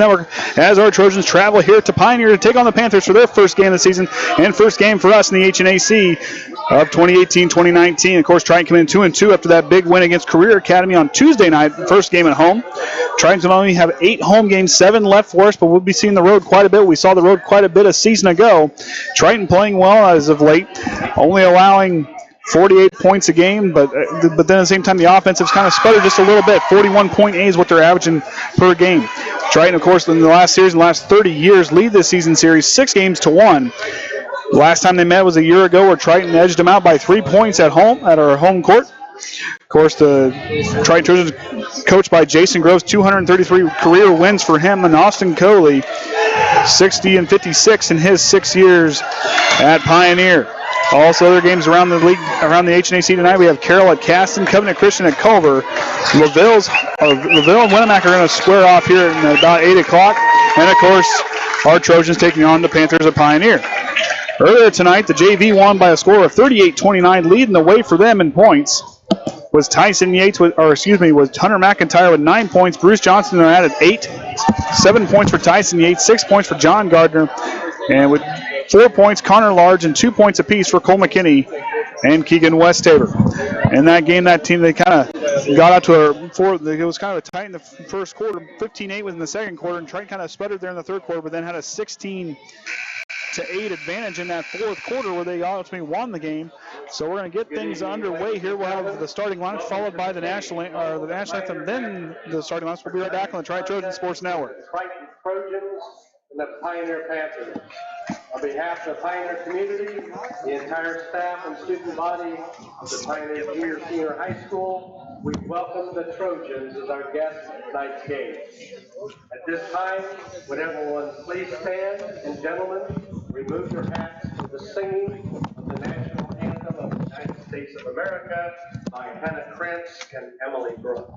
Network as our Trojans travel here to Pioneer to take on the Panthers for their first game of the season and first game for us in the HNAC of 2018-2019. Of course, Triton coming in 2-2 after that big win against Career Academy on Tuesday night, first game at home. Triton's going to only have 8 home games, 7 left for us, but we'll be seeing the road quite a bit. We saw the road quite a bit a season ago. Triton playing well as of late, only allowing 48 points a game, but then at the same time, the offense has kind of sputtered just a little bit. 41.8 is what they're averaging per game. Triton, of course, in the last series, in the last 30 years, lead this season series 6-1. The last time they met was a year ago where Triton edged them out by 3 points at home, at our home court. Of course, the Triton Trojans, coached by Jason Groves, 233 career wins for him, and Austin Coley, 60-56 in his 6 years at Pioneer. Also, other games around the league, around the HNAC tonight, we have Carroll at Caston, Covenant Christian at Culver. LaVille and Winamac are going to square off here at about 8 o'clock. And, of course, our Trojans taking on the Panthers at Pioneer. Earlier tonight, the JV won by a score of 38-29, leading the way for them in points. Was Tyson Yates, was Hunter McIntyre with 9 points. Bruce Johnson added 8. 7 points for Tyson Yates, 6 points for John Gardner. And with 4 points, Connor Large, and 2 points apiece for Cole McKinney and Keegan Westafer. In that game, that team, they kind of got out to it was kind of a tight in the first quarter. 15-8 was in the second quarter, and Triton kind of sputtered there in the third quarter, but then had a 16-8 advantage in that fourth quarter where they ultimately won the game. So we're going to get things underway here. We'll have the starting lineup followed by the national anthem, then the starting lineups. We'll be right back on the Triton Trojan Sports Network. Triton Trojans and the Pioneer Panthers. On behalf of the Pioneer community, the entire staff and student body of the Pioneer Junior Senior High School, we welcome the Trojans as our guests at tonight's game. At this time, would everyone please stand, and gentlemen, remove your hats for the singing of the national anthem of the United States of America by Hannah Krantz and Emily Brooks.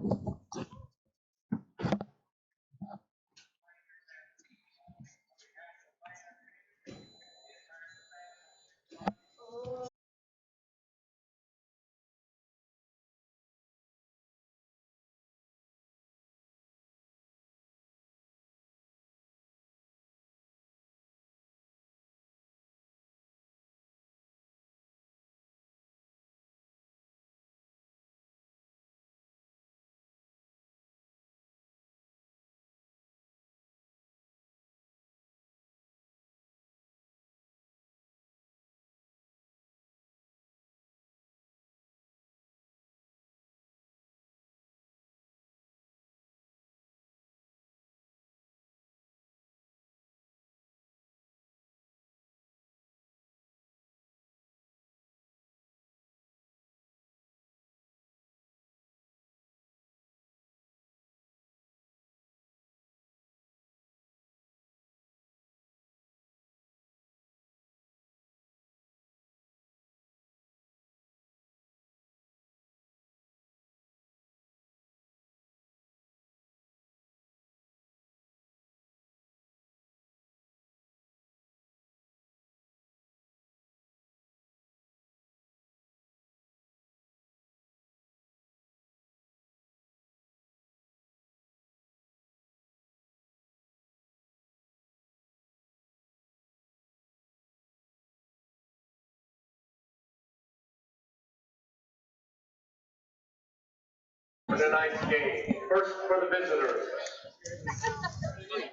For tonight's game, first for the visitors.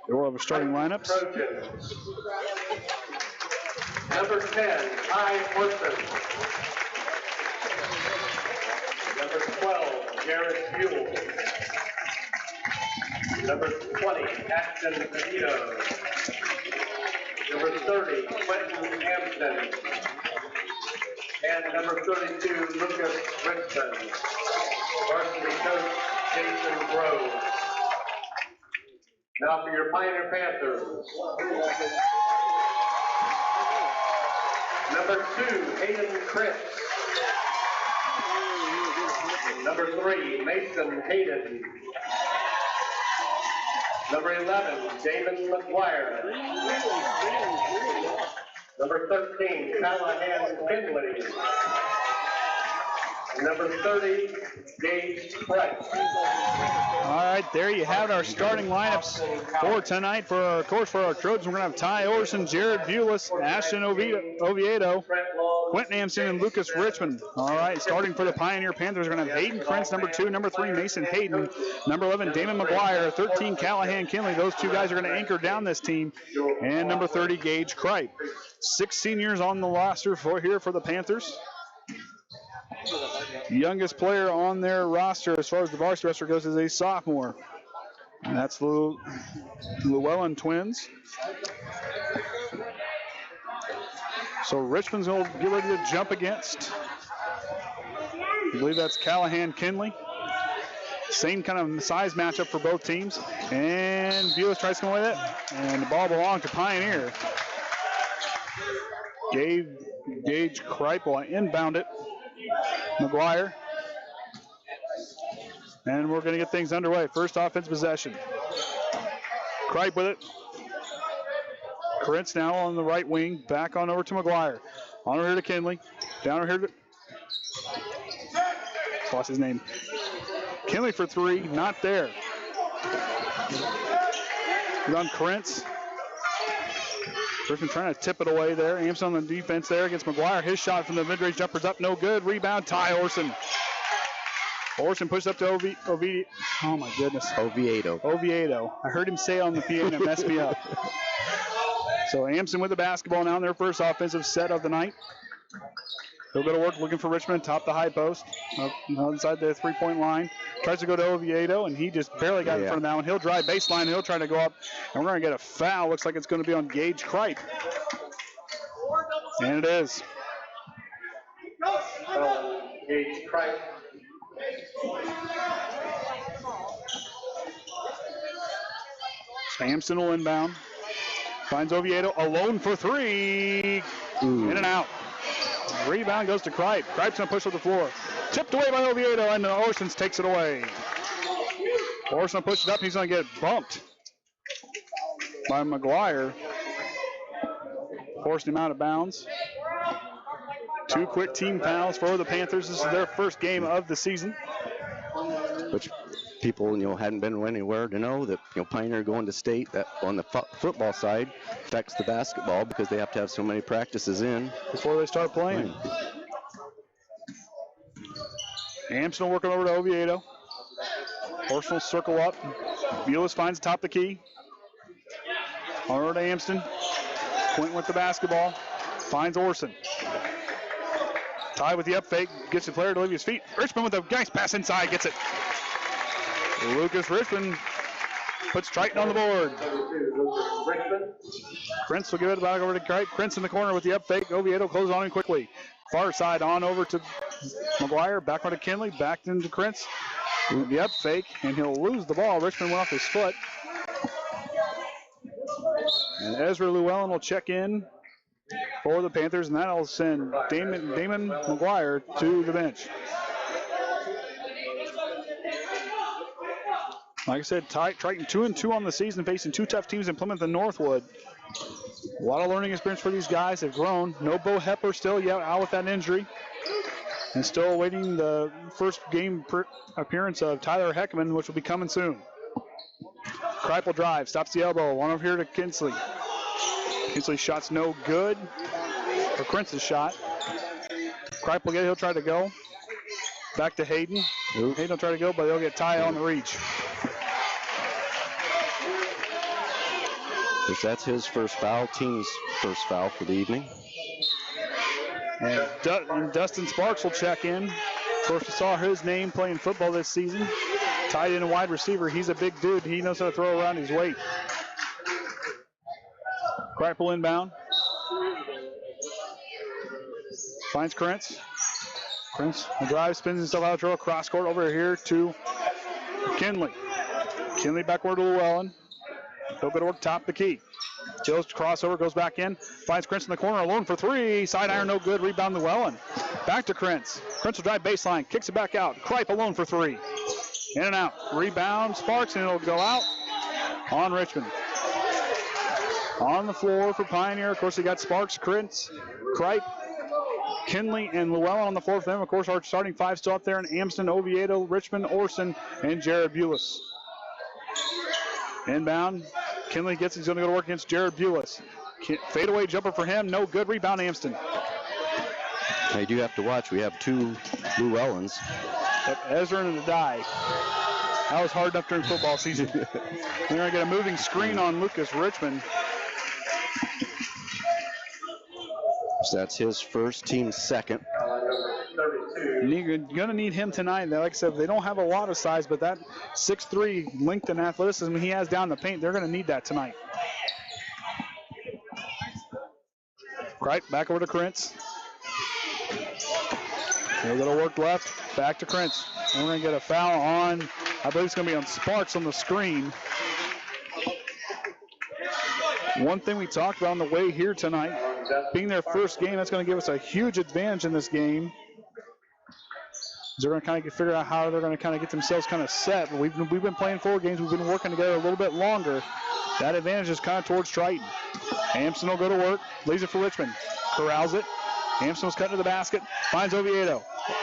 There will have a starting lineups. Trojans. Number 10, Tye Orsund. Number 12, Jared Bules. Number 20, Ashton Oviedo. Number 30, Quentin Amsden. And number 32, Richman. Varsity coach, Jason Groves. Now for your Pioneer Panthers. Number 2, Kaden Kreft. Number 3, Mason Hayden. Number 11, Damon McGuire. Number 13, Callahan Finley. Number 30, Gage Price. All right, there you have our starting lineups for tonight for our Trojans. We're going to have Tye Orsund, Jared Bules, Ashton Oviedo, Quentin Amsden, and Lucas Richman. All right, starting for the Pioneer Panthers, we're going to have Hayden Krentz, number 2, number 3, Mason Hayden, number 11, Damon McGuire, 13, Callahan Kinley. Those two guys are going to anchor down this team. And number 30, Gage Kripe. 6 seniors on the roster for the Panthers. The youngest player on their roster as far as the varsity roster goes is a sophomore. And that's the Llewellyn twins. So Richmond's going to get ready to jump against. I believe that's Callahan Kinley. Same kind of size matchup for both teams. And Bules tries to come away with it. And the ball belongs to Pioneer. Gage Kripe will inbound it. McGuire. And we're going to get things underway. First offense possession. Kripe with it. Krentz now on the right wing. Back on over to McGuire. On over here to Kinley. Down over here to... Lost his name. Kinley for 3. Not there. He's on Krentz. Richmond trying to tip it away there. Amps on the defense there against McGuire. His shot from the mid-range jumper's up. No good. Rebound, Tye Orsund. Orsund pushes up to Oviedo. Oh, my goodness. Oviedo. I heard him say on the PA and it messed me up. So Amsden with the basketball now in their first offensive set of the night. He'll go to work looking for Richmond, top the high post, up inside the three-point line. Tries to go to Oviedo, and he just barely got in front of that one. He'll drive baseline, and he'll try to go up, and we're going to get a foul. Looks like it's going to be on Gage Kripe. And it is. Gage Kripe. Amsden will inbound. Finds Oviedo alone for 3. In and out. Rebound goes to Kripe. Kripe's going to push to the floor. Tipped away by Oviedo, and Orsund takes it away. Orsund pushes it up. He's going to get bumped by McGuire. Forcing him out of bounds. 2 quick team fouls for the Panthers. This is their first game of the season. Which people, hadn't been anywhere to know that, Pioneer going to state, that on the football side affects the basketball because they have to have so many practices in before they start playing. Amsden working over to Oviedo. Orsund will circle up. Bules finds the top of the key. On over to Amsden. Quentin with the basketball. Finds Orsund. Tye with the up fake. Gets the player to leave his feet. Richman with a nice pass inside. Gets it. Lucas Richman puts Triton on the board. Krentz will give it back over to Kripe. Krentz in the corner with the up fake. Oviedo closes on him quickly. Far side on over to McGuire. Back on to Kinley. Back into Krentz. The up fake, and he'll lose the ball. Richman went off his foot. And Ezra Llewellyn will check in for the Panthers, and that'll send Damon McGuire to the bench. Like I said, Triton 2-2 on the season, facing 2 tough teams in Plymouth and Northwood. A lot of learning experience for these guys. They've grown. No Beau Hepler still yet out with that injury. And still awaiting the first game appearance of Tyler Heckaman, which will be coming soon. Kripe will drive, stops the elbow. One over here to Kinsley. Kinsley's shot's no good. Or Krentz's shot. Kripe will get it. He'll try to go. Back to Hayden. Hayden will try to go, but they'll get Tye on the reach. That's his first foul, team's first foul for the evening. And Dustin Sparks will check in. Of course, we saw his name playing football this season. Tight end and wide receiver. He's a big dude. He knows how to throw around his weight. Kripe will inbound. Finds Krentz. Krentz will drive, spins himself out, throw cross court over here to Kinley. Kinley backward to Llewellyn. He'll go to work top the key. Jill's crossover, goes back in. Finds Krentz in the corner, alone for 3. Side iron, no good. Rebound Llewellyn. Back to Krentz. Krentz will drive baseline, kicks it back out. Kripe alone for 3. In and out. Rebound, Sparks, and it'll go out on Richmond. On the floor for Pioneer. Of course, they got Sparks, Krentz, Kripe, Kinley and Llewellyn on the floor for them. Of course, our starting five still up there in Amsden, Oviedo, Richman, Orsund, and Jared Bules. Inbound. Kinley gets it. He's going to go to work against Jared Bules. Fadeaway jumper for him. No good. Rebound, Amsden. They do have to watch. We have two Llewellyns. Ezra and Adai. That was hard enough during football season. They're going to get a moving screen on Lucas Richman. So that's his first, team second. You're going to need him tonight. Like I said, they don't have a lot of size, but that 6'3" length and athleticism he has down the paint, they're going to need that tonight. Right, back over to Krentz. They're going to work left, back to Krentz. We're going to get a foul on, I believe it's going to be on Sparks on the screen. One thing we talked about on the way here tonight, being their first game, that's going to give us a huge advantage in this game. They're going to kind of figure out how they're going to kind of get themselves kind of set. We've been playing 4 games. We've been working together a little bit longer. That advantage is kind of towards Triton. Amsden will go to work. Leaves it for Richmond. Corrals it. Amsden was cut to the basket. Finds Oviedo.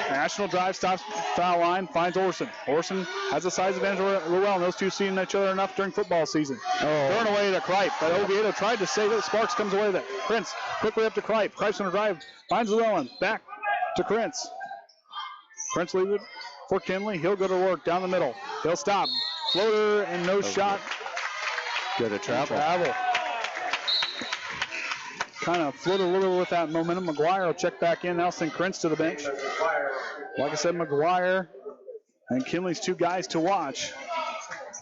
National drive, stops foul line, finds Orsund. Orsund has the size advantage over Llewellyn. Those two seeing each other enough during football season. Thrown away to Kripe, but Oviedo tried to save it. Sparks comes away with it. Krentz quickly up to Kripe. Kripe's going to drive, finds Llewellyn. Back to Krentz. Krentz leaves it for Kinley. He'll go to work down the middle. He'll stop. Floater and no shot. Good to travel. Kind of floated a little with that momentum. McGuire will check back in. Now send Krentz to the bench. Like I said, McGuire and Kinley's two guys to watch.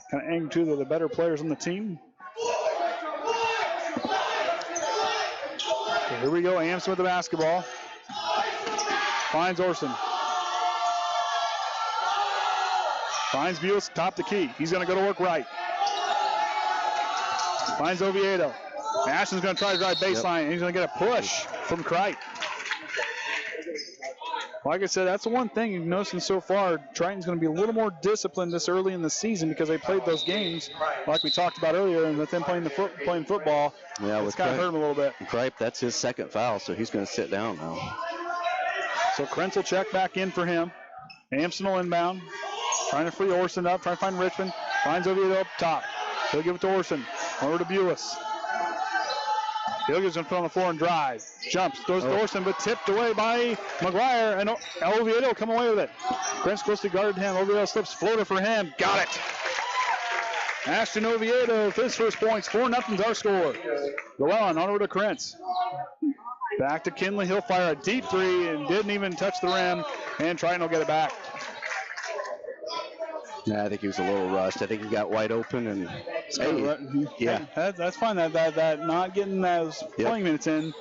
Kind of aimed two of the better players on the team. So here we go. Amsden with the basketball. Finds Orsund. Finds Bules, top the key. He's going to go to work right. Finds Oviedo. Ashton's going to try to drive baseline, and he's going to get a push from Kripe. Like I said, that's the one thing you've noticed so far. Triton's going to be a little more disciplined this early in the season because they played those games, like we talked about earlier, and with them playing football, it's kind of hurt them a little bit. Kripe, that's his second foul, so he's going to sit down now. So Krentz will check back in for him. Amsden will inbound. Trying to free Orsund up, trying to find Richmond. Finds Oviedo up top. He'll give it to Orsund. Over to Bules. Gilligan's going to put on the floor and drive. Jumps, throws to Orsund, but tipped away by McGuire, and Oviedo will come away with it. Krentz closely guarded him. Oviedo slips, floater for him. Got it. Ashton Oviedo with his first points. 4-0's our score. Llewellyn on over to Krentz. Back to Kinley. He'll fire a deep three and didn't even touch the rim, and Triton will get it back. Yeah, I think he was a little rushed. I think he got wide open and that's fine. That not getting those playing minutes in.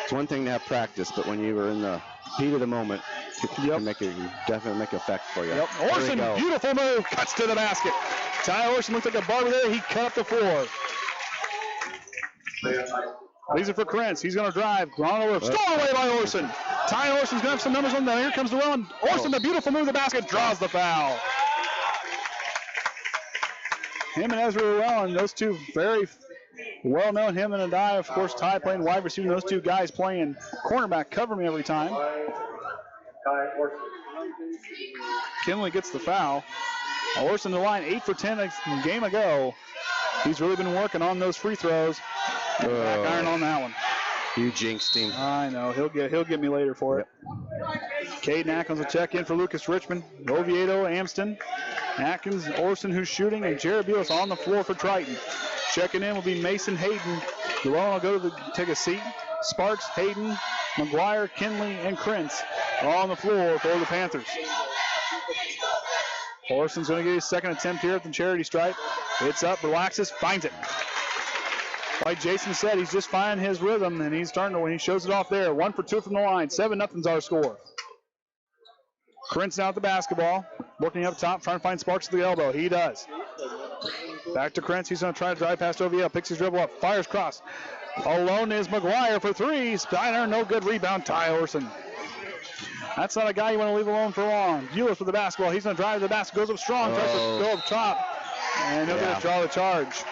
It's one thing to have practice, but when you were in the heat of the moment, it can definitely make effect for you. Orsund, beautiful move, cuts to the basket. Tye Orsund looks like a barber there. He cut up the floor. Leaves it for Krentz. He's going to drive. Gone over. Stolen away by Orsund. Tye Orsund's going to have some numbers on that. Here comes Llewellyn. Orsund, a beautiful move to the basket, draws the foul. Him and Ezra Llewellyn, those two very well known. Him and Adai, of course, Tye playing wide receiver. Those two guys playing cornerback, cover me every time. Kinley gets the foul. Orsund the line, 8 for 10 a game ago. He's really been working on those free throws. Back iron on that one. You jinxed him. I know. He'll get me later for it. Kaden Atkins will check in for Lucas Richmond. Oviedo, Amsden. Atkins, Orsund who's shooting, and Jared Bules on the floor for Triton. Checking in will be Mason Hayden. Llewellyn will go to take a seat. Sparks, Hayden, McGuire, Kinley, and Krentz all on the floor for the Panthers. Orsund's going to get his second attempt here at the charity stripe. It's up, relaxes, finds it. Like Jason said, he's just finding his rhythm, and he's starting to when he shows it off there. 1 for 2 from the line. 7-0's our score. Krentz now at the basketball. Looking up top, trying to find Sparks at the elbow. He does. Back to Krentz. He's going to try to drive past Oviedo. Picks his dribble up. Fires cross. Alone is McGuire for 3. Steiner, no good rebound. Tye Orsund. That's not a guy you want to leave alone for long. Bules with the basketball. He's going to drive to the basket. Goes up strong. Tries to go up top. And he'll get to draw the charge.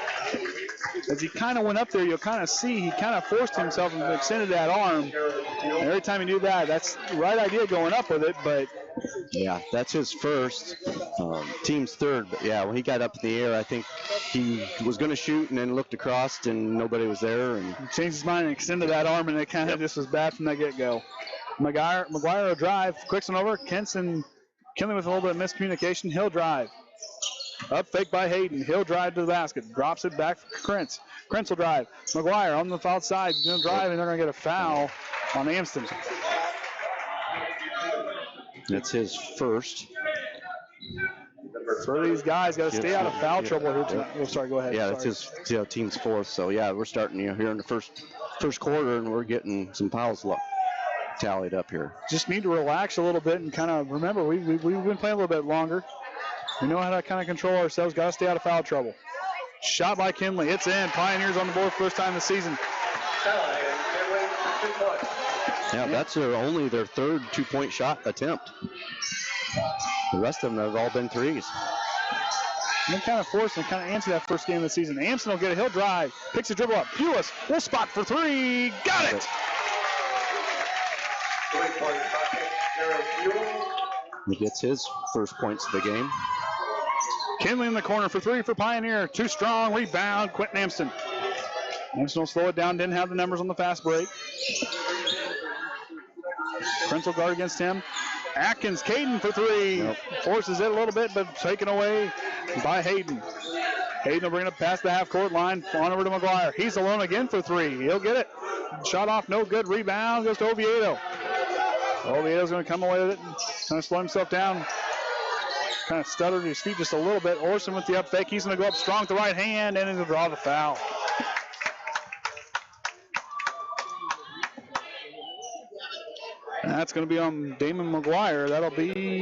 as he kind of went up there, you'll kind of see he kind of forced himself and extended that arm. And every time he do that, that's the right idea going up with it, but yeah, that's his first. Team's third, but yeah, when he got up in the air, I think he was going to shoot and then looked across and nobody was there. And changed his mind and extended that arm, and it kind of just was bad from the get-go. McGuire will drive, quicks one over. Kinley with a little bit of miscommunication. He'll drive. Up fake by Hayden. He'll drive to the basket. Drops it back for Krentz. Krentz will drive. McGuire on the outside. Going to drive, and they're going to get a foul on Amsden. That's his first. So these guys got to stay out of foul trouble here tonight. Oh, sorry, go ahead. Yeah, that's his team's fourth. So, yeah, we're starting here in the first quarter, and we're getting some fouls tallied up here. Just need to relax a little bit and kind of remember we've been playing a little bit longer. We know how to kind of control ourselves. Got to stay out of foul trouble. Shot by Kinley. It's in. Pioneers on the board first time this season. Yeah, that's only their third 2-point shot attempt. The rest of them have all been threes. And kind of forced and kind of answer that first game of the season. Amsden will get it. He'll drive. Picks a dribble up. Bules will spot for three. Got it! He gets his first points of the game. Kinley in the corner for three for Pioneer. Too strong. Rebound. Quentin Amsden. Amsden will slow it down. Didn't have the numbers on the fast break. Krentz will guard against him. Atkins, Kaden for three. Nope. Forces it a little bit, but taken away by Hayden. Hayden will bring it up past the half-court line. On over to McGuire. He's alone again for three. He'll get it. Shot off, no good. Rebound goes to Oviedo. Oviedo's going to come away with it. Kind of slow himself down. Kind of stuttered his feet just a little bit. Orsund with the up fake. He's going to go up strong with the right hand and he'll draw the foul. And that's going to be on Damon McGuire. That'll be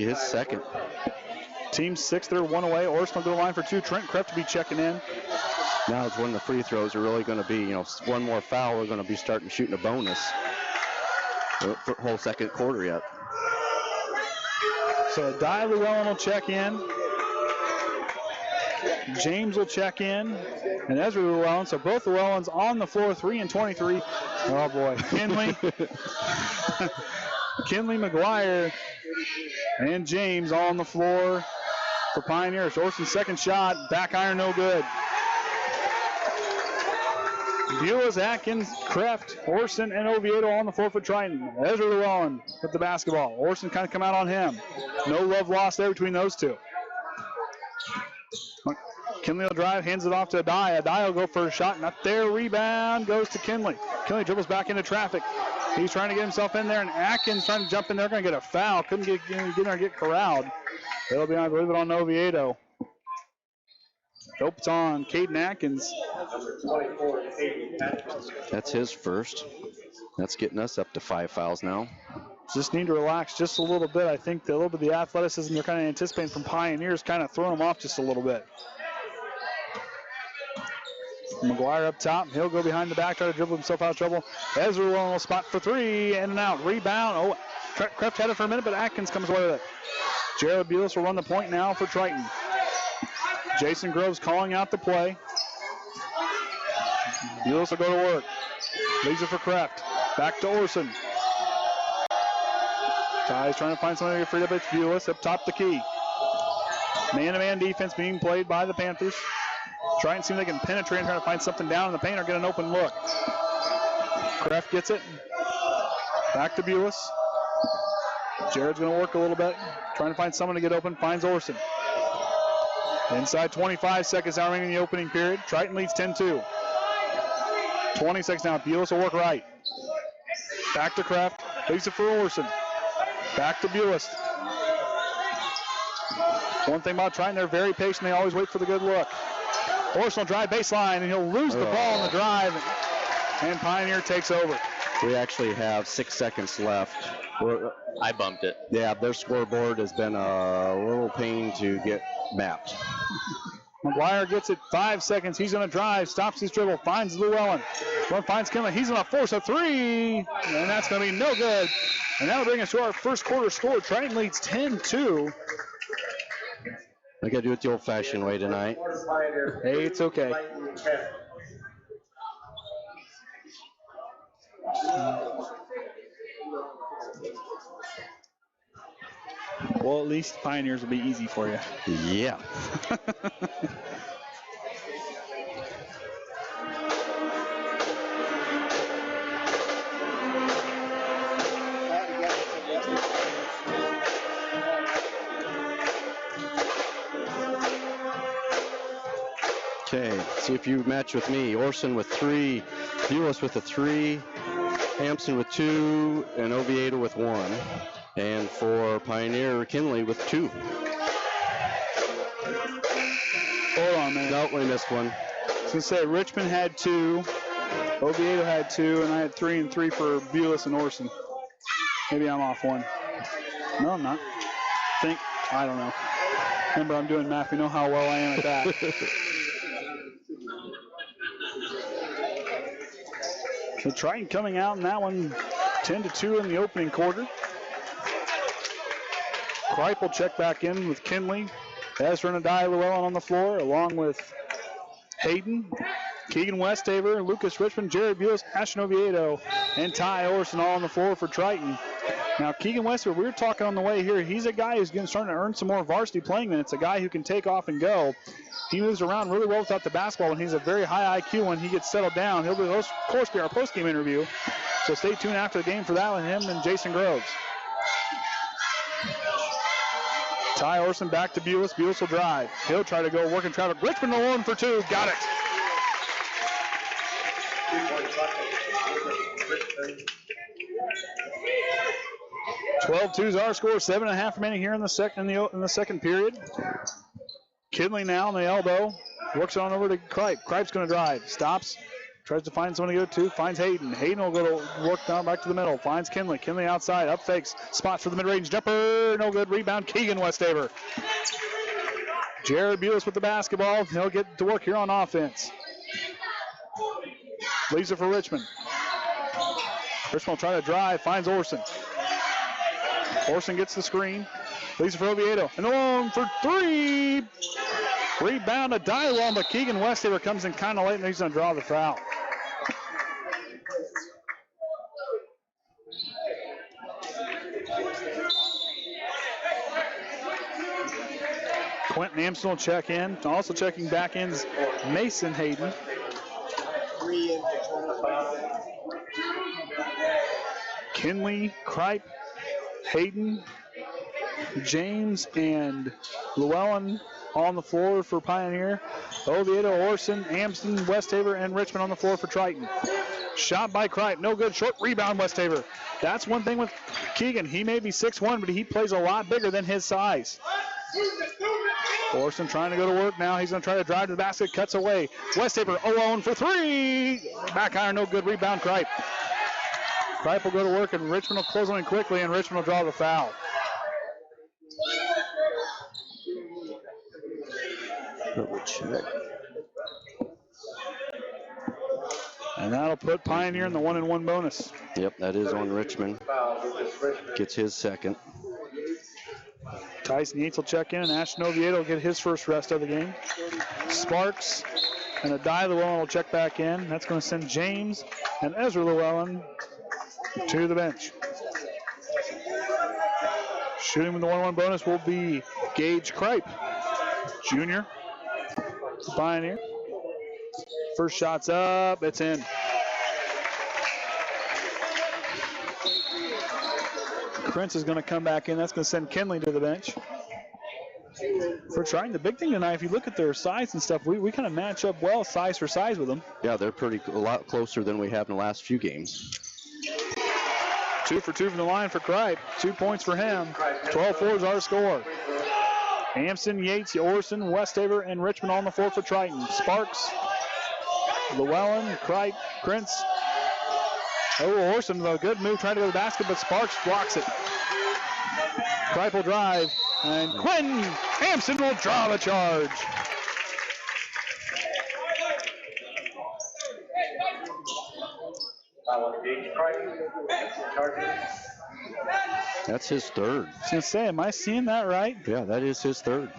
his second. Team sixth, they're one away. Orsund will go to the line for two. Trenton Kreft to be checking in. Now it's when the free throws are really going to be, one more foul, we're going to be starting shooting a bonus. For whole second quarter yet. So Tye Llewellyn will check in. James will check in. And Ezra Llewellyn. So both Llewellyns on the floor, 3 and 23. Oh boy. Kinley, McGuire, and James all on the floor for Pioneers. Orsund's second shot, back iron, no good. Bules, Atkins, Kreft, Orsund, and Oviedo on the floor for Triton. Ezra Llewellyn with the basketball. Orsund kind of come out on him. No love lost there between those two. Kinley will drive, hands it off to Tye. Tye will go for a shot, not there. Rebound goes to Kinley. Kinley dribbles back into traffic. He's trying to get himself in there, and Atkins trying to jump in there. Going to get a foul. Couldn't get in there and get corralled. It'll be, I believe, on Oviedo. Nope, it's on Kaden Atkins. That's his first. That's getting us up to 5 fouls now. Just need to relax just a little bit. I think a little bit of the athleticism they're kind of anticipating from Pioneers kind of throwing them off just a little bit. McGuire up top. He'll go behind the back, try to dribble himself out of trouble. Ezra will spot for three, in and out. Rebound. Oh, Kreft had it for a minute, but Atkins comes away with it. Jared Bules will run the point now for Triton. Jason Groves calling out the play. Bules will go to work. Leaves it for Kreft. Back to Orsund. Tye's trying to find somebody to get freed up. It's Bules up top the key. Man-to-man defense being played by the Panthers. Trying to see if they can penetrate and try to find something down in the paint or get an open look. Kreft gets it. Back to Bules. Jared's going to work a little bit. Trying to find someone to get open. Finds Orsund. Inside 25 seconds now remaining in the opening period. Triton leads 10-2. 20 seconds now. Bules will work right. Back to Kreft. Leaves it for Orsund. Back to Bules. One thing about Triton, they're very patient. They always wait for the good look. Orsund will drive baseline, and he'll lose the ball on the drive, and Pioneer takes over. We actually have 6 seconds left. I bumped it. Yeah, their scoreboard has been a little pain to get mapped. McGuire gets it 5 seconds. He's going to drive, stops his dribble, finds Llewellyn. Finds Kinley. He's going to force a three, and that's going to be no good. And that'll bring us to our first quarter score. Triton leads 10-2. I got to do it the old-fashioned way tonight. Hey, it's okay. Well, at least Pioneers will be easy for you. Yeah. Okay, see if you match with me. Orsund with 3, Bules with a 3, Amsden with 2, and Oviedo with 1. And for Pioneer, Kinley with 2. Hold on a minute. Nope, we missed one. I was going to say Richmond had 2, Oviedo had 2, and I had 3 and 3 for Bules and Orsund. Maybe I'm off 1. No, I'm not. I don't know. Remember, I'm doing math. We know how well I am at that. So Triton coming out in that one, 10-2 in the opening quarter. Kripe will check back in with Kinley. Ezra and Adai Llewellyn on the floor, along with Hayden, Keegan Westafer, Lucas Richman, Jared Bules, Ashton Oviedo, and Tye Orsund all on the floor for Triton. Now, Keegan Westafer, we were talking on the way here, he's a guy who's starting to earn some more varsity playing minutes, a guy who can take off and go. He moves around really well without the basketball, and he's a very high IQ when he gets settled down. He'll, of course, be our post-game interview, so stay tuned after the game for that with him and Jason Groves. Tye Orsund back to Bules. Bules will drive. He'll try to go work and travel. Richman alone for 2. Got it. (12-2 is our score. 7.5 remaining here in the second period. Kinley now on the elbow. Works on over to Kripe. Kripe's going to drive. Stops. Tries to find someone to go to. Finds Hayden. Hayden will go to work down back to the middle. Finds Kinley. Kinley outside. Up fakes. Spots for the mid-range jumper. No good. Rebound. Keegan Westafer. Jared Bules with the basketball. He'll get to work here on offense. Leaves it for Richmond. Richmond will try to drive. Finds Orsund. Orsund gets the screen. Leaves it for Oviedo. And alone for 3. Rebound to Dylon, but Keegan Westafer comes in kind of late and he's going to draw the foul. Quentin Amsden will check in. Also checking back in is Mason Hayden. Kinley, Kripe, Hayden, James, and Llewellyn on the floor for Pioneer. Oviedo, Orsund, Amsden, Westafer, and Richmond on the floor for Triton. Shot by Kripe. No good. Short rebound, Westafer. That's one thing with Keegan. He may be 6'1", but he plays a lot bigger than his size. Orsund trying to go to work now. He's going to try to drive to the basket. Cuts away. Westafer alone for 3. Back iron, no good. Rebound, Kripe. Kripe will go to work, and Richmond will close on him quickly, and Richmond will draw the foul. Double check. And that'll put Pioneer in the 1-and-1 bonus. Yep, that is on Richmond. Gets his second. Tyson Yates will check in, and Ashton Oviedo will get his first rest of the game. Sparks and Adai Llewellyn will check back in. That's going to send James and Ezra Llewellyn to the bench. Shooting with the 1-1 bonus will be Gage Kripe, junior, Pioneer. First shot's up, it's in. Prince is going to come back in. That's going to send Kinley to the bench. For Triton, the big thing tonight, if you look at their size and stuff, we kind of match up well size for size with them. Yeah, they're a lot closer than we have in the last few games. 2 for 2 from the line for Kripe. 2 points for him. 12-4 is our score. Amsden, Yates, Orsund, Westafer, and Richmond on the floor for Triton. Sparks, Llewellyn, Kripe, Prince. Oh, Orsund with a good move trying to go to the basket, but Sparks blocks it. Kripe will drive, and Quentin Amsden will draw the charge. That's his third. I was going to say, am I seeing that right? Yeah, that is his third.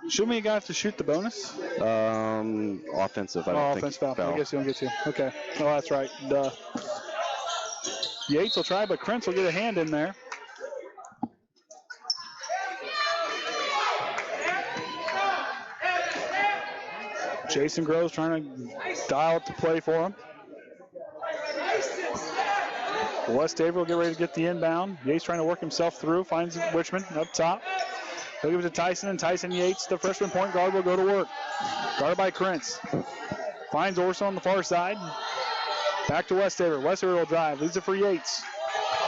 Shouldn't we have to shoot the bonus? Offensive. I don't think. Offensive foul. I guess you don't get to. Okay. Oh, that's right. Duh. Yates will try, but Krentz will get a hand in there. Jason Groves trying to dial up the play for him. Westafer will get ready to get the inbound. Yates trying to work himself through. Finds Richman up top. He'll give it to Tyson, and Tyson Yates, the freshman point guard, will go to work. Guarded by Krentz. Finds Orson on the far side. Back to Westafer. Westafer will drive. Leaves it for Yates.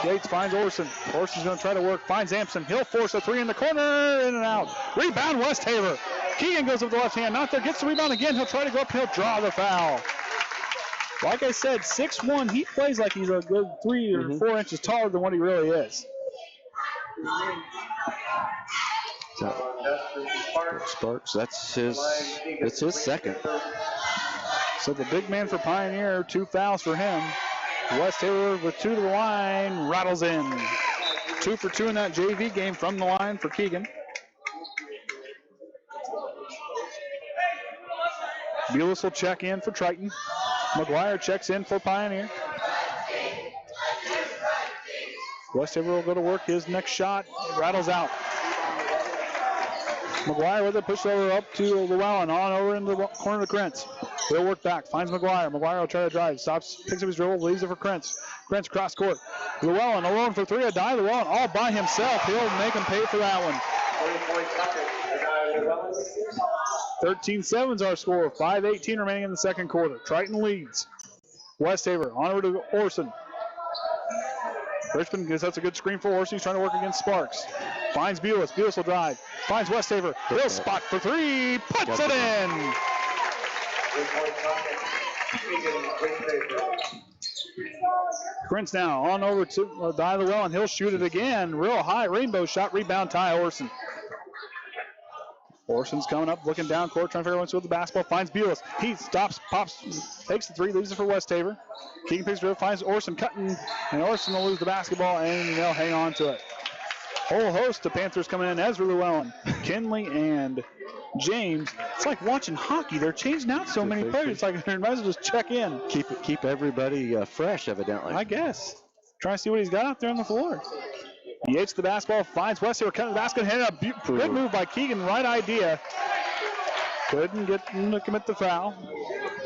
Yates finds Orson. Orson's going to try to work. Finds Amsden. He'll force a three in the corner. In and out. Rebound, Westafer. Keegan goes with the left hand. Not there. Gets the rebound again. He'll try to go up. He'll draw the foul. Like I said, 6'1", he plays like he's a good 3 or 4 inches taller than what he really is. Sparks, it's his second. So the big man for Pioneer, 2 fouls for him. Westafer with 2 to the line, rattles in. 2 for 2 in that JV game from the line for Keegan. Bules will check in for Triton. McGuire checks in for Pioneer. Westafer will go to work. His next shot rattles out. McGuire with it, pushed over up to Llewellyn, on over in the corner to Krentz. He'll work back, finds McGuire. McGuire will try to drive, stops, picks up his dribble, leaves it for Krentz. Krentz cross court. Llewellyn alone for 3, a dive. Llewellyn all by himself. He'll make him pay for that one. 13-7 is our score. 5:18 remaining in the second quarter. Triton leads. Westafer on over to Orson. Richman gets that's a good screen for Orson. He's trying to work against Sparks. Finds Bules. Bules will drive. Finds Westafer. He'll spot for 3. Puts it in. Krentz now on over to Tye Llewellyn. He'll shoot it again. Real high rainbow shot. Rebound Tye Orsund. Orson's coming up, looking down court, trying to figure out what's with the basketball. Finds Bules. He stops, pops, takes the 3, leaves it for Westafer. Keegan picks it up, finds Orson cutting, and Orson will lose the basketball, and they'll hang on to it. Whole host of Panthers coming in. Ezra Llewellyn, Kinley, and James. It's like watching hockey. They're changing out so many players. It's like they might as well just check in. Keep everybody fresh, evidently. I guess. Trying to see what he's got out there on the floor. Yates the basketball, finds Westafer, cutting the basket, handed up. Good move by Keegan, right idea. Couldn't get him to commit the foul.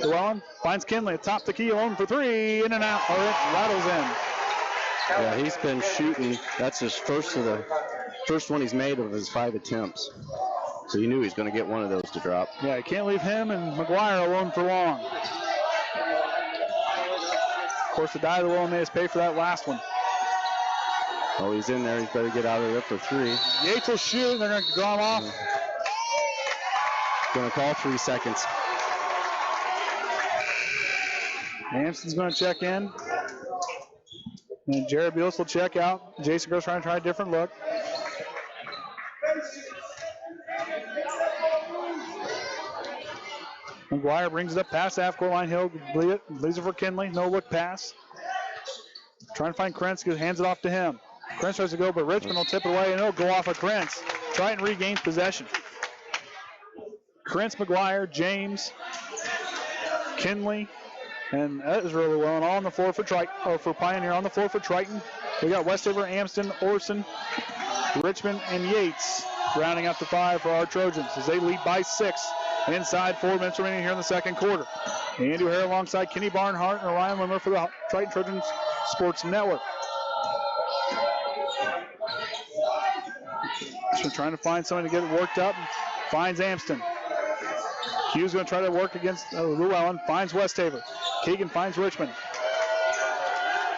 Llewellyn finds Kinley, atop the key, alone for 3, in and out, or it rattles in. Yeah, he's been shooting. That's his first one he's made of his 5 attempts. So you knew he was going to get one of those to drop. Yeah, you can't leave him and McGuire alone for long. Of course, the Tye Llewellyn made us pay for that last one. Oh, he's in there. He's better get out of there for 3. Yates will shoot. They're going to draw him off. Going to call 3 seconds. Amsden's going to check in. And Jared Bules will check out. Jason goes trying to try a different look. McGuire brings it up past the half-court line. He'll leaves it for Kinley. No look pass. Trying to find Krentz. Hands it off to him. Krentz tries to go, but Richman will tip it away, and it'll go off of Krentz. Triton regains possession. Krentz, McGuire, James, Kinley, and Ezra Llewellyn all on the floor for for Pioneer. On the floor for Triton, we got Westafer, Amsden, Orson, Richman, and Yates rounding out the 5 for our Trojans as they lead by 6. Inside 4 minutes remaining here in the second quarter. Andy O'Hare alongside Kenny Barnhart and Orion Lemler for the Triton Trojans Sports Network. So trying to find somebody to get it worked up. Finds Amsden. Hughes going to try to work against Llewellyn. Finds Westafer. Keegan finds Richmond.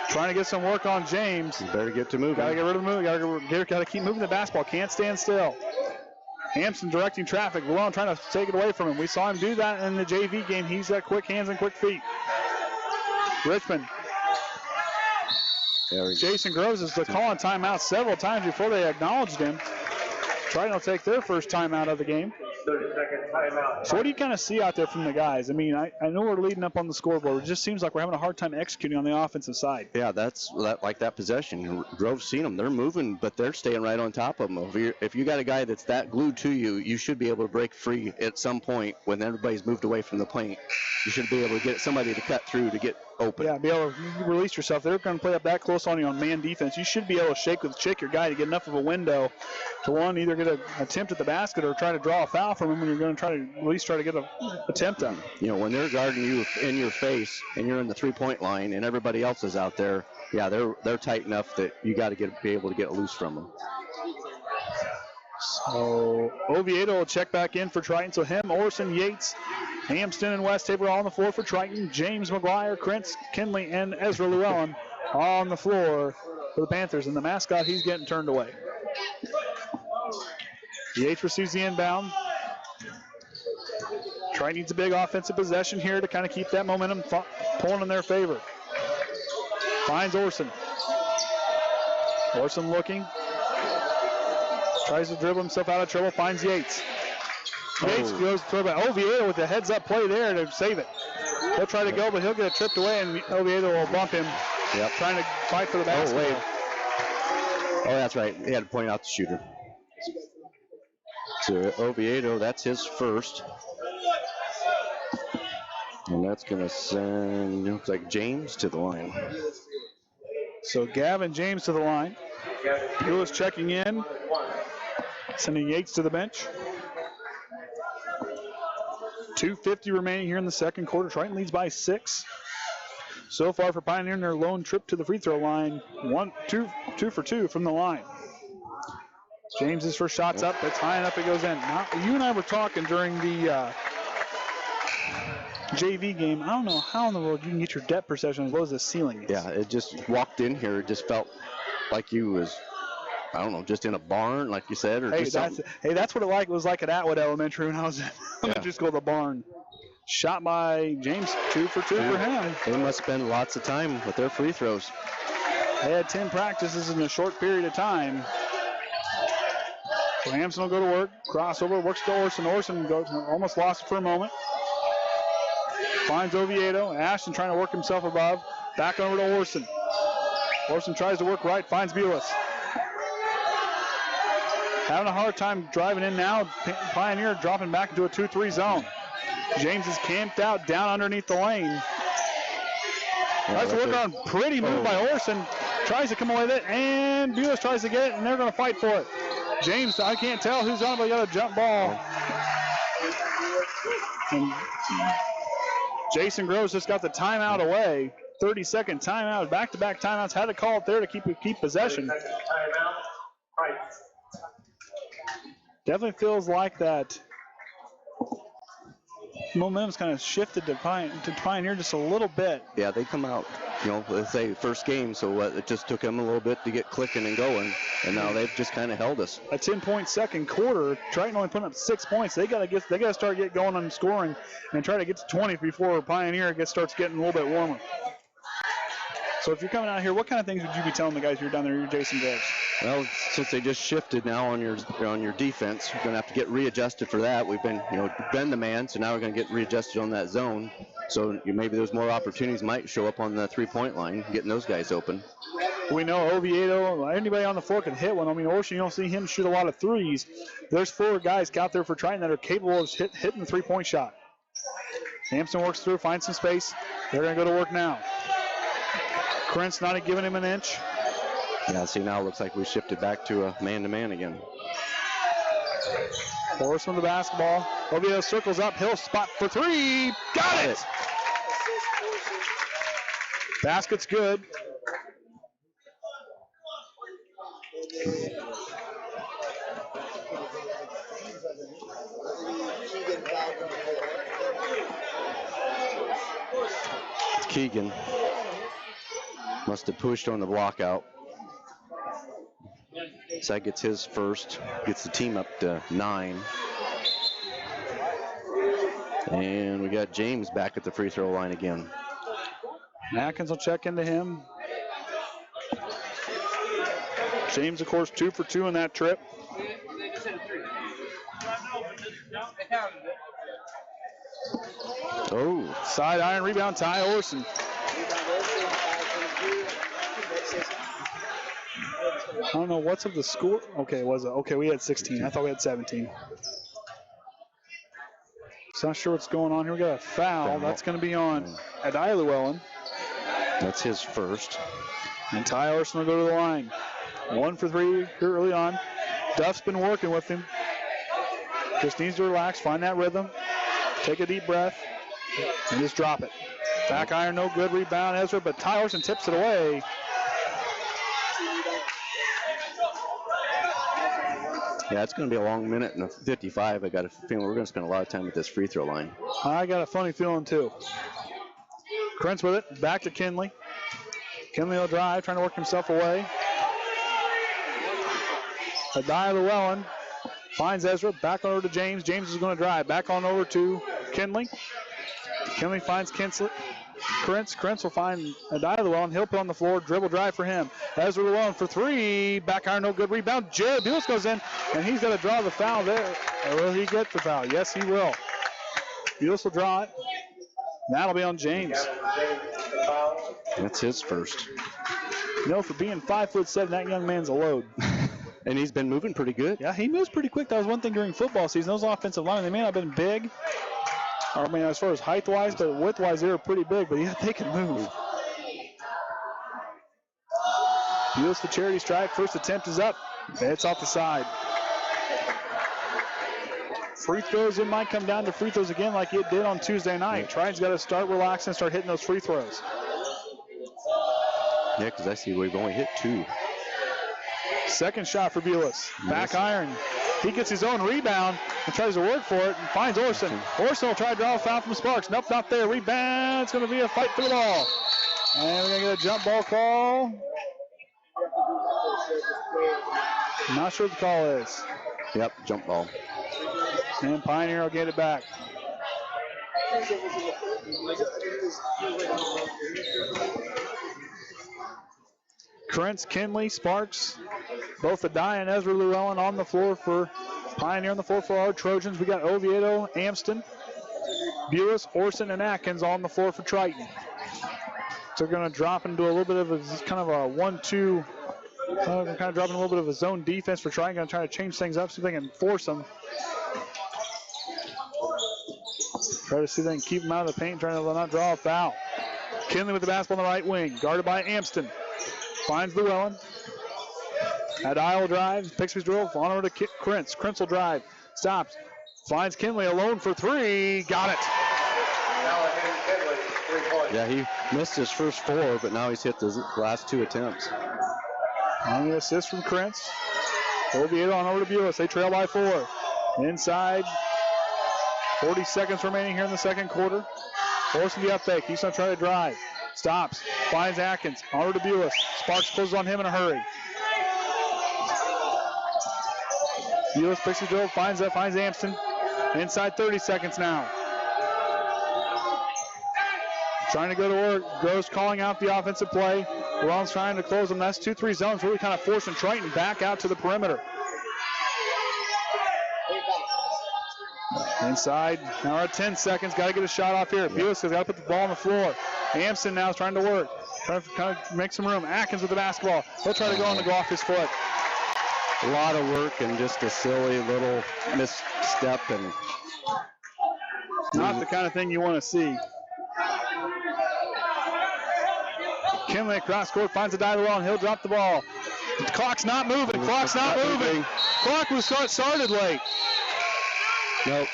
Trying to get some work on James. You better get to moving. Got to get rid of the move. Got to keep moving the basketball. Can't stand still. Amsden directing traffic. Llewellyn trying to take it away from him. We saw him do that in the JV game. He's got quick hands and quick feet. Richmond. Jason Groves is calling timeout several times before they acknowledged him. Triton will take their first timeout of the game. 30-second timeout. So what do you kind of see out there from the guys? I mean, I know we're leading up on the scoreboard. It just seems like we're having a hard time executing on the offensive side. Yeah, that's like that possession. Grove's seen them. They're moving, but they're staying right on top of them. If you got a guy that's that glued to you, you should be able to break free at some point when everybody's moved away from the paint. You should be able to get somebody to cut through to get open. Yeah, be able to release yourself. They're going to play up that close on you on man defense. You should be able to shake your guy to get enough of a window to, one, either get an attempt at the basket or try to draw a foul from him when you're going to try to at least try to get an attempt on him. You know, when they're guarding you in your face and you're in the three-point line and everybody else is out there, yeah, they're tight enough that you got to be able to get loose from them. So Oviedo will check back in for Triton. So him, Orson, Yates, Amsden, and Westafer all on the floor for Triton. James McGuire, Krentz, Kinley, and Ezra Llewellyn all on the floor for the Panthers. And the mascot, he's getting turned away. Yates receives the inbound. Triton needs a big offensive possession here to kind of keep that momentum pulling in their favor. Finds Orson. Orson looking. Tries to dribble himself out of trouble. Finds Yates. Yates goes throw by Oviedo with a heads-up play there to save it. He'll try to go, but he'll get tripped away, and Oviedo will bump him. Yep. Trying to fight for the basketball. Oh, wait. Oh, that's right. He had to point out the shooter. So Oviedo, that's his first. And that's going to send, looks like James to the line. So Gavin James to the line. Bules checking in. Sending Yates to the bench. 2:50 remaining here in the second quarter. Triton leads by 6. So far for Pioneer in their lone trip to the free throw line. 2 for 2 from the line. James's first shot's up. It's high enough. It goes in. Now, you and I were talking during the JV game. I don't know how in the world you can get your depth perception as low as the ceiling is. Yeah, it just walked in here. It just felt like you was, I don't know, just in a barn, like you said, or just something. That's what it was like at Atwood Elementary when I was in elementary school, the barn. Shot by James, 2 for 2 for him. They must spend lots of time with their free throws. They had 10 practices in a short period of time. So Hampson will go to work. Crossover, works to Orson. Orson almost lost it for a moment. Finds Oviedo. Ashton trying to work himself above. Back over to Orson. Orson tries to work right, finds Bules. Having a hard time driving in now. Pioneer dropping back into a 2-3 zone. James is camped out down underneath the lane. Tries to work on pretty move by Orson. Tries to come away with it, and Bules tries to get it, and they're going to fight for it. James, I can't tell who's on, but he got a jump ball. And Jason Groves just got the timeout away. 30-second timeout, back-to-back timeouts. Had to call it there to keep possession. Timeout. Right. Definitely feels like that momentum's kind of shifted to Pioneer just a little bit. Yeah, they come out, let's say first game, so it just took them a little bit to get clicking and going, and now they've just kind of held us. A 10-point second quarter. Triton only putting up 6 points. They got to start going on scoring and try to get to 20 before Pioneer starts getting a little bit warmer. So if you're coming out here, what kind of things would you be telling the guys who are down there, your Jason Groves? Well, since they just shifted now on your defense, we're going to have to get readjusted for that. We've been, been the man, so now we're going to get readjusted on that zone. So maybe there's more opportunities might show up on the three-point line, getting those guys open. We know Oviedo, anybody on the floor can hit one. I mean, Orson, you don't see him shoot a lot of threes. There's 4 guys out there for Triton that are capable of hitting the three-point shot. Hampson works through, finds some space. They're going to go to work now. Krentz not giving him an inch. Yeah, see, now it looks like we shifted back to a man-to-man again. Orson with the basketball. Oviedo circles up. Hill spot for 3. Got it! Basket's good. It's Keegan. Must have pushed on the block out. So that gets his first, gets the team up to 9. And we got James back at the free throw line again. Atkins will check into him. James, of course, 2 for 2 in that trip. Oh, Side iron rebound, Tye Orsund. I don't know what's of the score. Okay, was it? Okay, we had 16. I thought we had 17. So not sure what's going on here. We got a foul. That's going to be on Adai Llewellyn. that's his first. And Tye Orsund will go to the line. 1 for 3 here early on. Duff's been working with him. Just needs to relax, find that rhythm, take a deep breath, and just drop it. Back iron, no good. Rebound, Ezra, but Tye Orsund tips it away. Yeah, it's going to be a long minute and 55. I got a feeling we're going to spend a lot of time at this free throw line. I got a funny feeling, too. Krentz with it, back to Kinley. Kinley will drive, trying to work himself away. Adai Llewellyn finds Ezra, back on over to James. James is going to drive, back on over to Kinley. Kinley finds Krentz. Krentz will find Adai Llewellyn. He'll put on the floor, dribble drive for him. Ezra Llewellyn for 3. Back iron, no good. Rebound. Jared Bules goes in, and he's going to draw the foul there. Or will he get the foul? Yes, he will. Bules will draw it. That'll be on James. That's his first. You know, for being 5'7", that young man's a load. And he's been moving pretty good. Yeah, he moves pretty quick. That was one thing during football season. Those offensive linemen, they may not have been big, or I mean, as far as height-wise, but width-wise, they were pretty big. But yeah, they can move. Bules the charity stripe. First attempt is up. It's off the side. Free throws, it might come down to free throws again like it did on Tuesday night. Triton's got to start relaxing and start hitting those free throws. Yeah, because I see we've only hit 2. Second shot for Bules. Back iron. He gets his own rebound and tries to work for it and finds Orsund. Orsund will try to draw a foul from Sparks. Nope, not there. Rebound. It's going to be a fight for the ball. And we're going to get a jump ball call. Not sure what the call is. Yep, jump ball. And Pioneer will get it back. Krentz, Kinley, Sparks, both Adai and Ezra Llewellyn on the floor for Pioneer on the floor for our Trojans. We got Oviedo, Amsden, Bules, Orsund, and Atkins on the floor for Triton. So they're going to drop into a little bit of a kind of a 1-2, kind of dropping a little bit of a zone defense for Triton. Going to try to change things up so they can force them. Try to see if they can keep them out of the paint, trying to not draw a foul. Kinley with the basketball on the right wing, guarded by Amsden. Finds Llewellyn. Adai will drive, picks his drill, on over to Krentz. Krentz will drive, stops, finds Kinley alone for 3. Got it. Yeah, he missed his first 4, but now he's hit the last 2 attempts. And an assist from Krentz. Oviedo on over to Bules. They trail by 4. Inside. 40 seconds remaining here in the second quarter. Forcing the up fake. He's going to try to drive. Stops. Finds Atkins. On over to Bules. Sparks closes on him in a hurry. Bules picks the drill. Finds Amsden. Inside 30 seconds now. Trying to go to work. Gross calling out the offensive play. Llewellyn's trying to close them. That's 2-3 zones. Really kind of forcing Triton back out to the perimeter. Inside, now we're at 10 seconds. Got to get a shot off here. Bules has got to put the ball on the floor. Amsden now is trying to work. Trying to kind of make some room. Atkins with the basketball. He'll try to go on and go off his foot. A lot of work and just a silly little misstep. And not the kind of thing you want to see. Kinley across court finds a dive and he'll drop the ball. The clock's not moving. Clock's not moving. Clock was started late. Nope.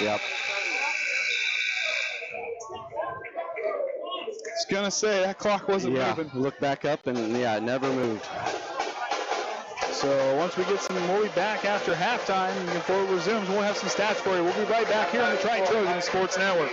Yep. I was going to say, that clock wasn't moving. Look back up and, it never moved. So once we get some, we'll be back after halftime. And before it resumes, we'll have some stats for you. We'll be right back here on the Triton Trojans Sports Network.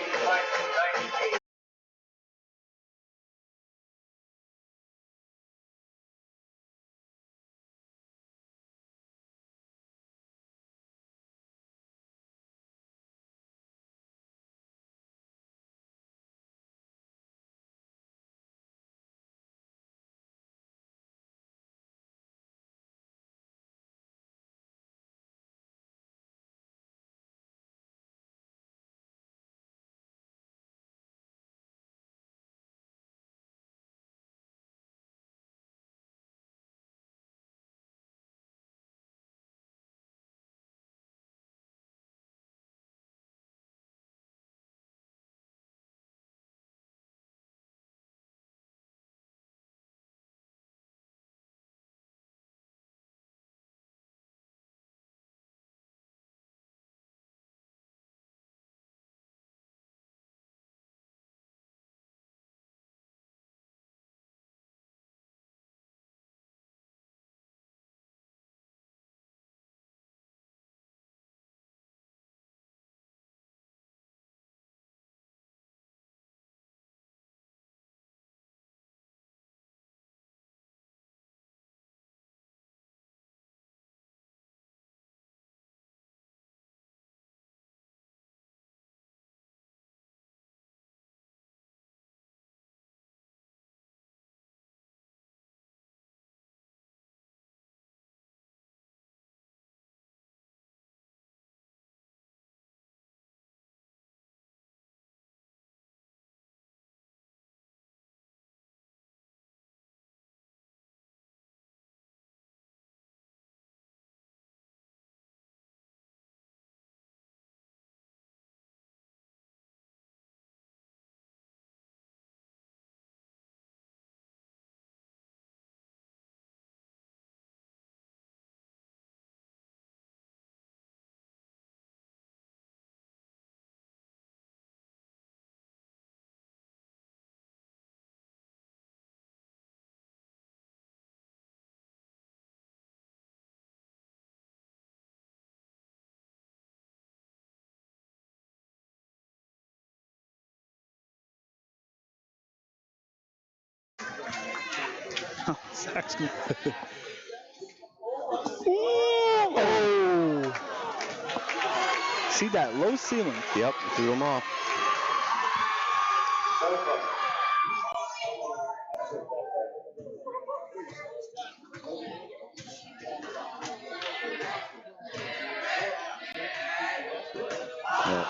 Saxton. Oh! See that low ceiling? Yep, threw him off. Yeah.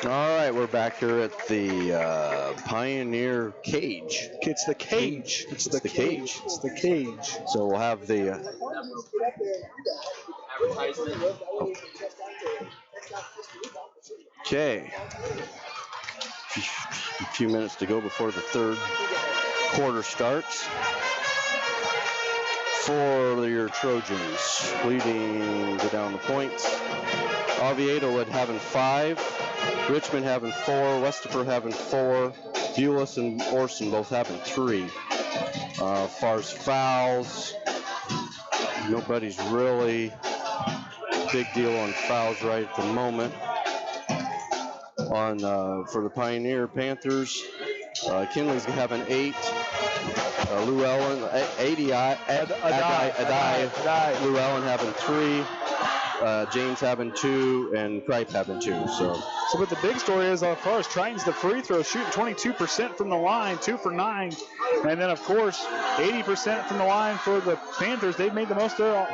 All right, we're back here at the Pioneer cage. It's the cage. It's the cage. It's the cage. So we'll have the. Okay. A few minutes to go before the third quarter starts. For your Trojans, leading go down the points. Oviedo would having 5, Richman having 4, Westafer having 4, Bules and Orsund both having 3. As far as fouls, nobody's really big deal on fouls right at the moment. For the Pioneer Panthers, Kinley's having 8. Llewellyn, Adai, Llewellyn having 3, James having 2, and Kreft having 2. But the big story is, as far as Triton's the free throw, shooting 22% from the line, 2 for 9. And then, of course, 80% from the line for the Panthers. They've made the most of their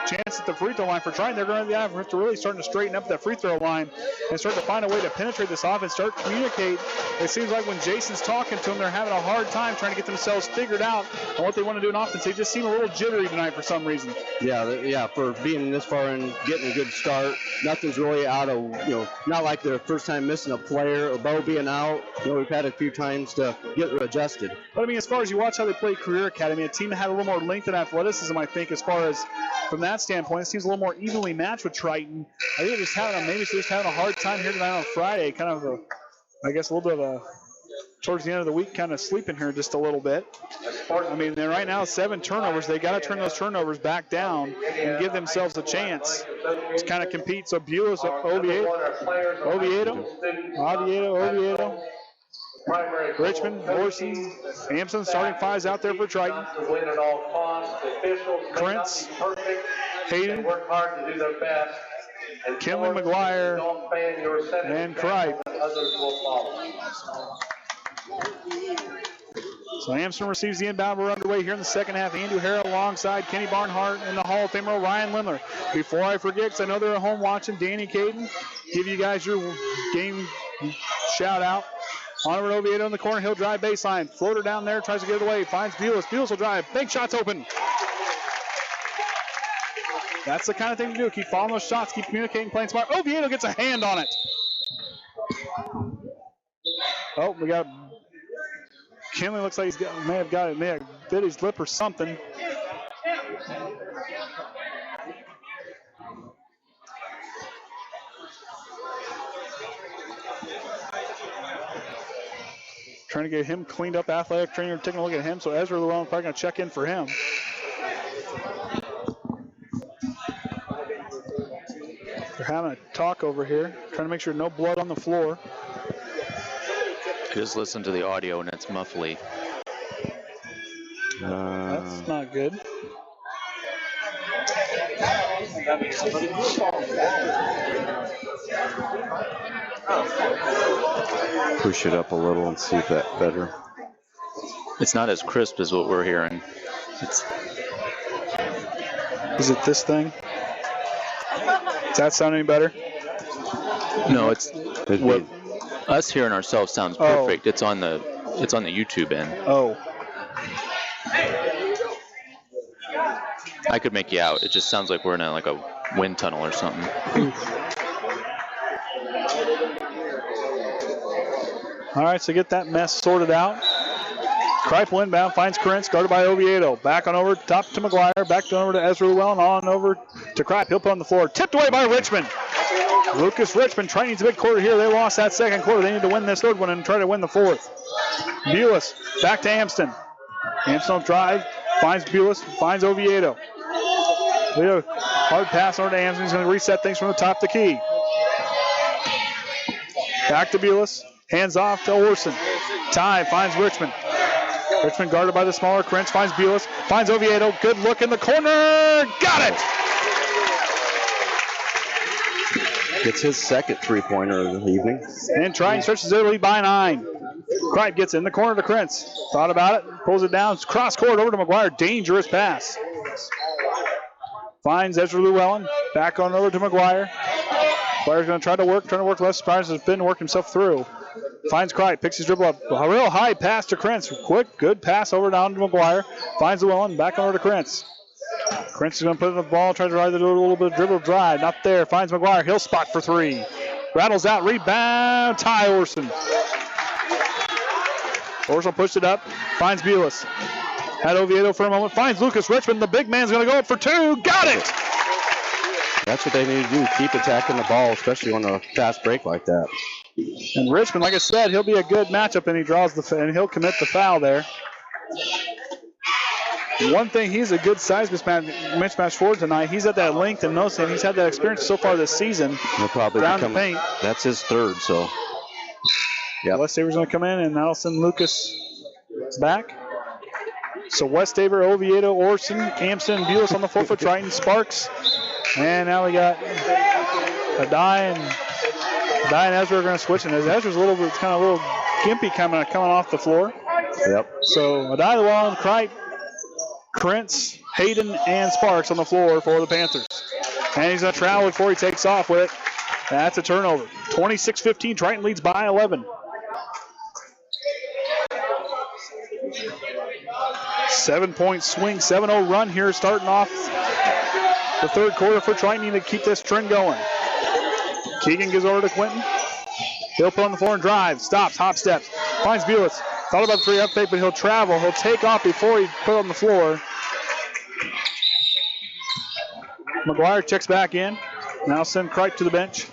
chance at the free throw line. For Triton, they're going to have to really starting to straighten up that free throw line and start to find a way to penetrate this offense, start to communicate. It seems like when Jason's talking to them, they're having a hard time trying to get themselves figured out on what they want to do in offense. They just seem a little jittery tonight for some reason. Yeah, for being this far and getting a good start, nothing's really out of, not like their first time missing a player or Beau being out. We've had a few times to get adjusted. But I mean, as far as you watch how they play Career Academy, a team that had a little more length and athleticism, I think, as far as from that standpoint, it seems a little more evenly matched with Triton. I think they're just having a hard time here tonight on Friday, kind of a little bit of a towards the end of the week, kind of sleeping here just a little bit. I mean, they're right now 7 turnovers. They got to turn those turnovers back down and give themselves a chance to kind of compete. So Bules, Oviedo, Richman, Orsund, Amsden starting 5s out there for Triton. Krentz, Hayden, Kinley, McGuire, and Kreft. So Amsden receives the inbound. We're underway here in the second half. Andy O'Hara alongside Kenny Barnhart and the Hall of Famer Orion Lemler. Before I forget, because I know they're at home watching, Danny Kaden, give you guys your game shout out. Onward Oviedo in the corner. He'll drive baseline. Floater down there. Tries to get it away. Finds Bules. Bules will drive. Big shot's open. That's the kind of thing to do. Keep following those shots. Keep communicating, playing smart. Oviedo gets a hand on it. Oh, we got Kinley. Looks like may have bit his lip or something. Trying to get him cleaned up. Athletic trainer taking a look at him. So Ezra Llewellyn probably going to check in for him. They're having a talk over here, trying to make sure no blood on the floor. Just listen to the audio and it's muffly. That's not good. Push it up a little and see if that's better. It's not as crisp as what we're hearing. Is it this thing? Does that sound any better? No, what us hearing ourselves sounds perfect. It's on the YouTube end. Oh. I could make you out. It just sounds like we're in a wind tunnel or something. All right, so get that mess sorted out. Kreft inbound, finds Krentz, guarded by Oviedo. Back on over, top to McGuire, back over to Ezra Llewellyn, on over to Kreft. He'll put on the floor. Tipped away by Richman. Lucas Richman trying needs a big quarter here. They lost that second quarter. They need to win this third one and try to win the fourth. Bules, back to Amsden. Amsden drive, finds Bules, finds Oviedo. Hard pass over to Amsden. He's going to reset things from the top to key. Back to Bules. Hands off to Orsund. Tye finds Richman. Richman guarded by the smaller Krentz. Finds Bules. Finds Oviedo. Good look in the corner. Got it! It's his second three-pointer of the evening. And Triton stretches their lead by 9. Kreft gets it in the corner to Krentz. Thought about it. Pulls it down. Cross court over to McGuire. Dangerous pass. Finds Ezra Llewellyn. Back on over to McGuire. McGuire's going to try to work left. Surprise has been work himself through. Finds Cripe, picks his dribble up. A real high pass to Krentz. Quick, good pass over down to McGuire. Finds Llewellyn, back over to Krentz. Krentz is going to put in the ball, try to try to do a little bit of dribble drive. Not there. Finds McGuire. He'll spot for three. Rattles out, rebound, Tye Orsund. Orsund pushed it up, finds Bules. Had Oviedo for a moment, finds Lucas Richman. The big man's going to go up for two. Got it! That's what they need to do, keep attacking the ball, especially on a fast break like that. And Richman, like I said, he'll be a good matchup, and and he'll commit the foul there. One thing, he's a good size mismatch forward tonight. He's at that length and nose, and he's had that experience so far this season. He'll probably become, that's his third, so. Yeah. Westaver's going to come in, and that'll send Lucas back. So Westaver, Oviedo, Orson, Amsden, and Bules on the floor for Triton. Sparks. And now we got Adai and Ezra are going to switch. And Ezra's a little gimpy coming off the floor. Yep. So Adai, Llewellyn, Cripe, Krentz, Hayden, and Sparks on the floor for the Panthers. And he's going to travel before he takes off with it. That's a turnover. 26-15, Triton leads by 11. 7-point swing, 7-0 run here starting off the third quarter for Triton to keep this trend going. Keegan gives over to Quentin. He'll put on the floor and drive. Stops, hop steps. Finds Bules. Thought about the three up fake, but he'll travel. He'll take off before he put on the floor. McGuire checks back in. Now send Cripe to the bench.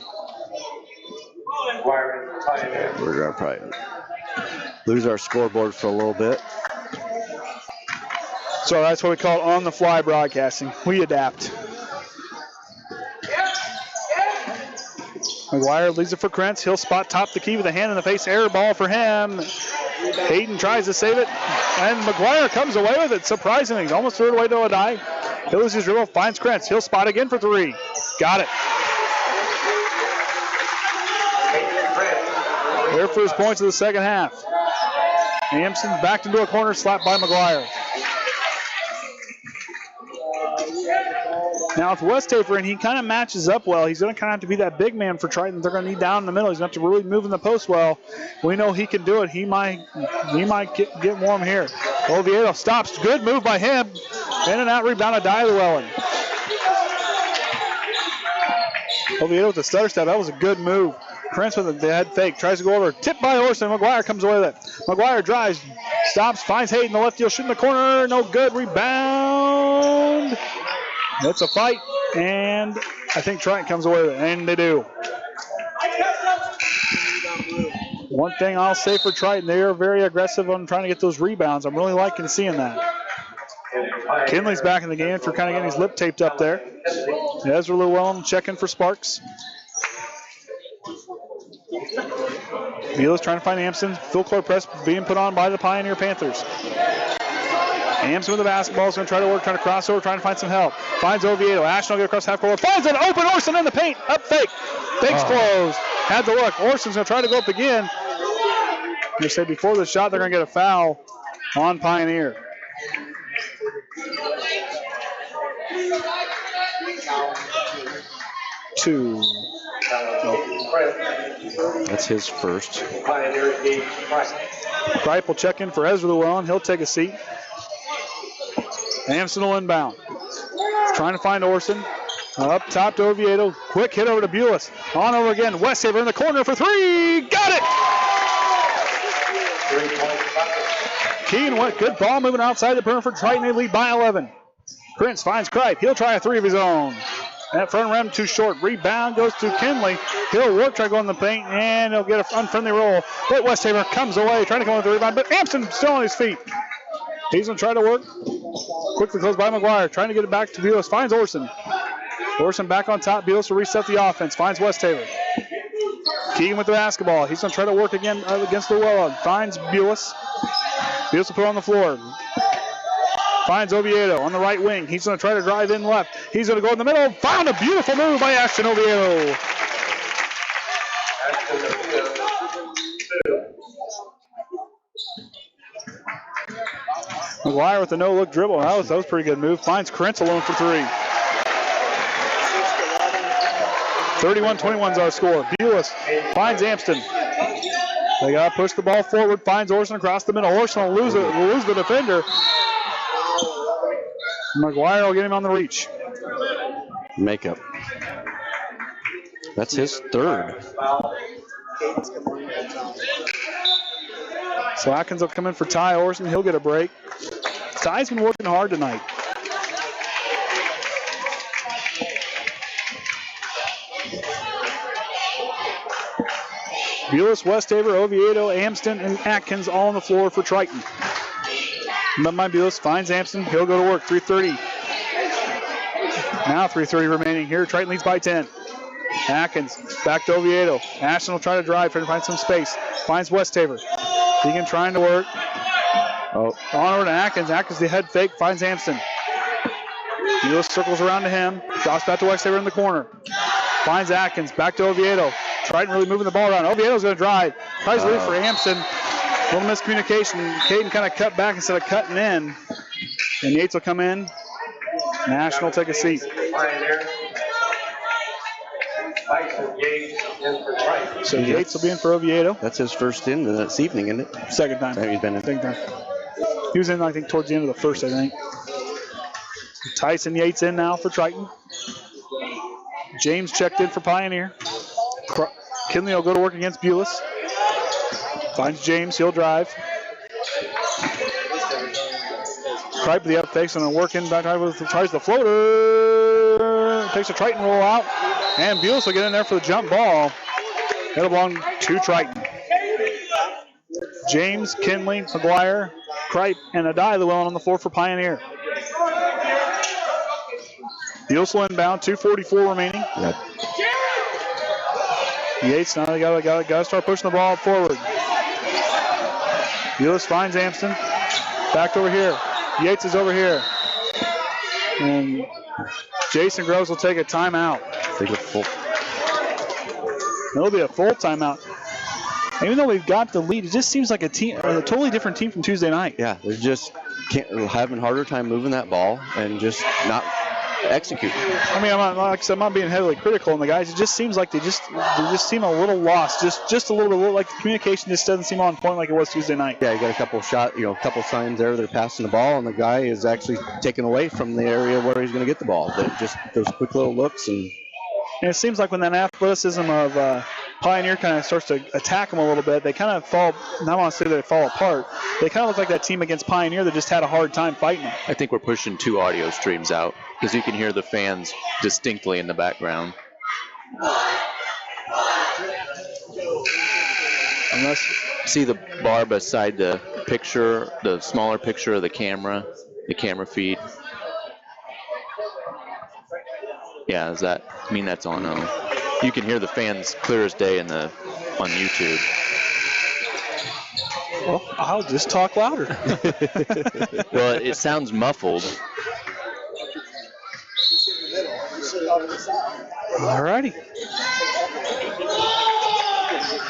We're going to probably lose our scoreboard for a little bit. So that's what we call on-the-fly broadcasting. We adapt. McGuire leaves it for Krentz. He'll spot top the key with a hand in the face. Air ball for him. Hayden tries to save it, and McGuire comes away with it. Surprisingly, he's almost threw it away to Adai. He'll lose his dribble, finds Krentz. He'll spot again for three. Got it. Their first points of the second half. Amsden backed into a corner, slapped by McGuire. Now with Westaver in, he kind of matches up well. He's going to kind of have to be that big man for Triton. They're going to need down in the middle. He's going to have to really move in the post well. We know he can do it. He might get warm here. Oviedo stops. Good move by him. In and out rebound of Tye Llewellyn. Oviedo with the stutter step. That was a good move. Krentz with the head fake. Tries to go over. Tipped by Orson. McGuire comes away with it. McGuire drives. Stops. Finds Hayden. The left heel shoot in the corner. No good. Rebound. It's a fight, and I think Triton comes away with it, and they do. One thing I'll say for Triton, they are very aggressive on trying to get those rebounds. I'm really liking seeing that. Kinley's back in the game for kind of getting his lip taped up there. Ezra Llewellyn checking for Sparks. Bules trying to find Amsden. Full court press being put on by the Pioneer Panthers. Amsden with the basketball is going to try to work, trying to cross over, trying to find some help. Finds Oviedo. Ashton will get across half court. Finds an open Orson in the paint. Up fake. Fake's closed. Had the look. Orson's going to try to go up again. They said before the shot they're going to get a foul on Pioneer. Two. That's his first. Cripe will check in for Ezra Llewellyn. He'll take a seat. Amsden will inbound. Trying to find Orson. Up top to Oviedo. Quick hit over to Bules. On over again. Westaver in the corner for three. Got it! Keegan went. Good ball moving outside the perimeter for Triton. They lead by 11. Krentz finds Cripe. He'll try a three of his own. That front rim too short. Rebound goes to Kinley. He'll work, try to go in the paint, and he'll get an unfriendly roll. But Westaver comes away, trying to come with the rebound, but Amsden still on his feet. He's going to try to work. Quickly closed by McGuire, trying to get it back to Bules. Finds Orson. Orson back on top. Bules to reset the offense. Finds Westaver. Keegan with the basketball. He's going to try to work again against Llewellyn. Finds Bules. Bules will put it on the floor. Finds Oviedo on the right wing. He's going to try to drive in left. He's going to go in the middle. Found a beautiful move by Ashton Oviedo. McGuire with the no-look dribble. That was a pretty good move. Finds Krentz alone for three. 31-21 is our score. Bules finds Amsden. They got to push the ball forward. Finds Orsund across the middle. Orsund will lose it. Will lose the defender. McGuire will get him on the reach. Makeup. That's his third. So Atkins will come in for Tye Orsund. He'll get a break. Tye's been working hard tonight. Bules, Westafer, Oviedo, Amsden, and Atkins all on the floor for Triton. Bules finds Amsden. He'll go to work. 3:30. Now 3:30 remaining here. Triton leads by 10. Atkins back to Oviedo. Ashton will try to drive, trying to find some space. Finds Westafer. Keegan trying to work. On over to Atkins. Atkins the head fake. Finds Amsden. Bules circles around to him. Drops back to Westafer in the corner. Finds Atkins. Back to Oviedo. Triton really moving the ball around. Oviedo's going to drive. Tries to lead for Amsden. A little miscommunication. Kaden kind of cut back instead of cutting in. And Yates will come in. Ashton will take a seat. Tyson Yates in for Triton. So Yates will be in for Oviedo. That's his first in this evening, isn't it? Second time. He's been in. Second time. He was in, I think, towards the end of the first, I think. Tyson Yates in now for Triton. James checked in for Pioneer. Kinley will go to work against Bules. Finds James. He'll drive. Kripe the up fakes and then working back tries the floater. Takes a Triton roll out. And Bules will get in there for the jump ball. It'll belong to Triton. James, Kinley, McGuire, Kripe, and Adai Llewellyn on the floor for Pioneer. Bules will inbound. 2:44 remaining. Yep. Yates now they gotta start pushing the ball forward. Bules finds Amsden. Back over here. Yates is over here. And Jason Groves will take a timeout. It'll be a full timeout. Even though we've got the lead, it just seems like a totally different team from Tuesday night. Yeah, they're just having a harder time moving that ball and just not executing. I mean, I'm not being heavily critical on the guys. It just seems like they just seem a little lost. Just a little bit like the communication just doesn't seem on point like it was Tuesday night. Yeah, you got a couple signs there. They're passing the ball, and the guy is actually taken away from the area where he's going to get the ball. Just those quick little looks and it seems like when that athleticism of Pioneer kind of starts to attack them a little bit, they kind of fall. I don't want to say they fall apart. They kind of look like that team against Pioneer that just had a hard time fighting them. I think we're pushing 2 audio streams out because you can hear the fans distinctly in the background. Unless see the bar beside the picture, the smaller picture of the camera feed. Yeah, does that mean that's on? You can hear the fans clear as day on YouTube. Well, I'll just talk louder. Well, it sounds muffled. All righty.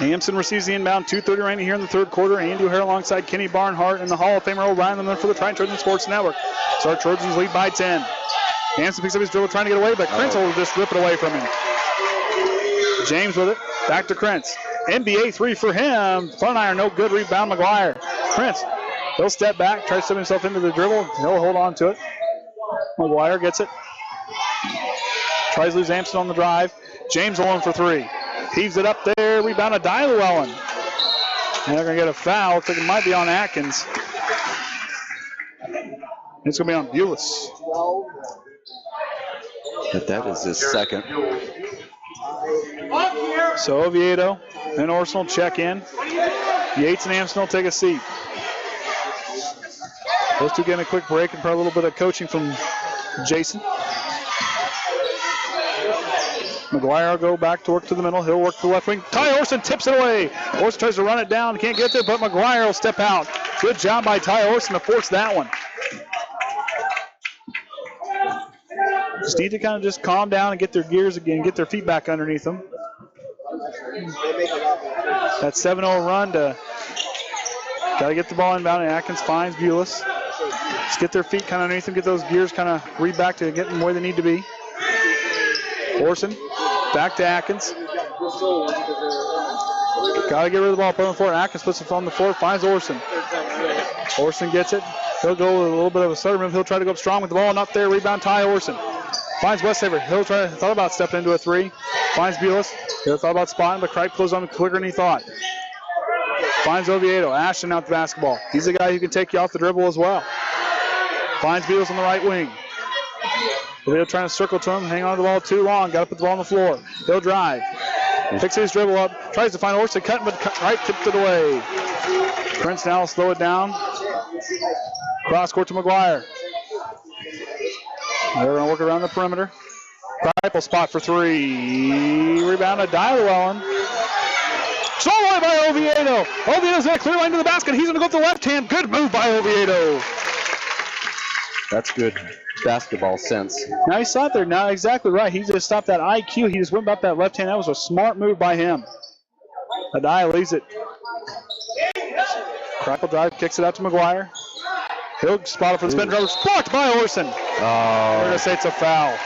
Amsden receives the inbound. 2:30 remaining here in the third quarter. Andy O'Hare alongside Kenny Barnhart and the Hall of Famer Orion and then for the Triton Sports Network. So our Trojans lead by 10. Amsden picks up his dribble trying to get away, but Krentz will just rip it away from him. James with it. Back to Krentz. NBA 3 for him. Front iron, no good. Rebound, McGuire. Krentz, he'll step back, try to step himself into the dribble. He'll hold on to it. McGuire gets it. Tries to lose Amsden on the drive. James alone for 3. Heaves it up there. Rebound to Tye Llewellyn. And they're going to get a foul. Looks like it might be on Atkins. It's going to be on Bules. But that is his second. So Oviedo and Orsund will check in. Yates and Amsden will take a seat. Those two getting a quick break and probably a little bit of coaching from Jason. McGuire will go back to work to the middle. He'll work to the left wing. Tye Orsund tips it away. Orsund tries to run it down. Can't get there, but McGuire will step out. Good job by Tye Orsund to force that one. Just need to kind of just calm down and get their gears again, get their feet back underneath them. That 7-0 run to got to get the ball inbound, and Atkins finds Bules. Just get their feet kind of underneath them, get those gears kind of back to get them where they need to be. Orsund Back to Atkins. Got to get rid of the ball. Put on the floor. Atkins puts it on the floor. Finds Orsund. Orsund gets it. He'll go with a little bit of a stutter move. He'll try to go up strong with the ball. Not there. Rebound Tye Orsund. Finds Westafer. He'll thought about stepping into a three. Finds Bules. He'll thought about spotting, but Kreft closed on him quicker than he thought. Finds Oviedo. Ashton out the basketball. He's the guy who can take you off the dribble as well. Finds Bules on the right wing. Oviedo trying to circle to him. Hang on to the ball too long. Got to put the ball on the floor. He'll drive. Picks his dribble up. Tries to find Orsund cutting, but Kreft tipped it away. Prince now will slow it down. Cross court to McGuire. They're going to work around the perimeter. Kreft will spot for three. Rebound to Tye Orsund. Stolen away by Oviedo. Oviedo's going to clear line to the basket. He's going to go to the left hand. Good move by Oviedo. That's good basketball sense. Now he saw it there. Now exactly right. He just stopped that IQ. He just went about that left hand. That was a smart move by him. Adai leaves it. Kreft will drive, kicks it out to McGuire. He'll spot it for the spin drive. Blocked by Orsund. We're going to say it's a foul.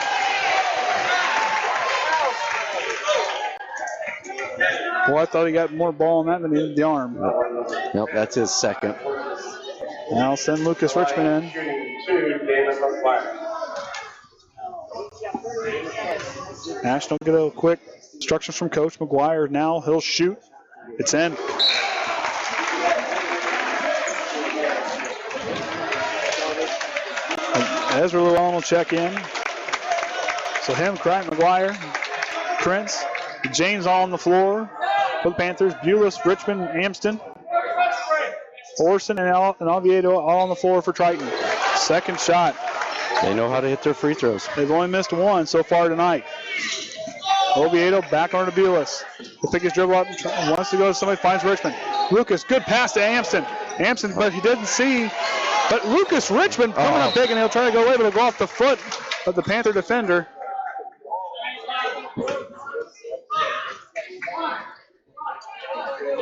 Boy, I thought he got more ball on that than he did the arm. Nope, that's his second. Now I'll send Lucas Richman in. Ashton will get a quick instructions from Coach McGuire. Now he'll shoot. It's in. Ezra Llewellyn will check in. So him, Kreft, McGuire, Prince, James all on the floor for the Panthers. Bules, Richman, Amsden, Orsund, and Oviedo all on the floor for Triton. Second shot. They know how to hit their free throws. They've only missed one so far tonight. Oviedo back on to Bules. He'll pick his dribble up, wants to go to somebody, finds Richman. Lucas, good pass to Amsden. Amsden, but he didn't see. But Lucas Richman coming up big, and he'll try to go away, but it'll go off the foot of the Panther defender.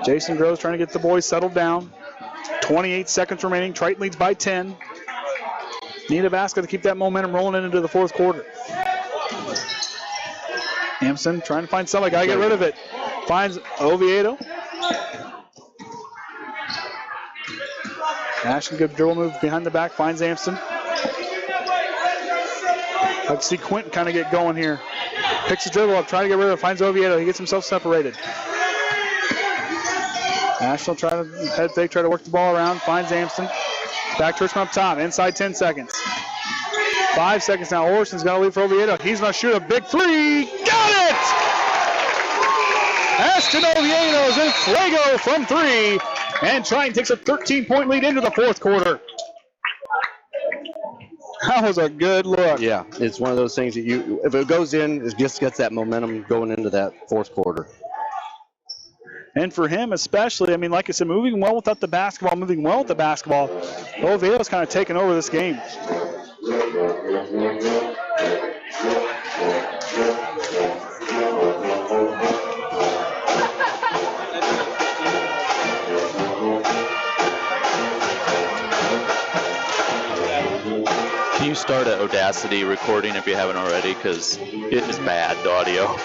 Jason Groves trying to get the boys settled down. 28 seconds remaining. Triton leads by 10. Need a basket to keep that momentum rolling into the fourth quarter. Amsden trying to find somebody. Got to get rid of it. Finds Oviedo. Ashton, good dribble move behind the back. Finds Amsden. I can see Quentin kind of get going here. Picks the dribble up, trying to get rid of it. Finds Oviedo. He gets himself separated. Ashton will try to head fake, try to work the ball around. Finds Amsden. Back to Richman up top. Inside 10 seconds. 5 seconds now. Orsund's got to leave for Oviedo. He's going to shoot a big three. Got it! Ashton Oviedo is in fuego from three. And Triton takes a 13-point lead into the fourth quarter. That was a good look. Yeah, it's one of those things that if it goes in, it just gets that momentum going into that fourth quarter. And for him especially, I mean, like I said, moving well without the basketball, Oviedo's kind of taken over this game. Can you start an Audacity recording if you haven't already? Because it is bad, the audio.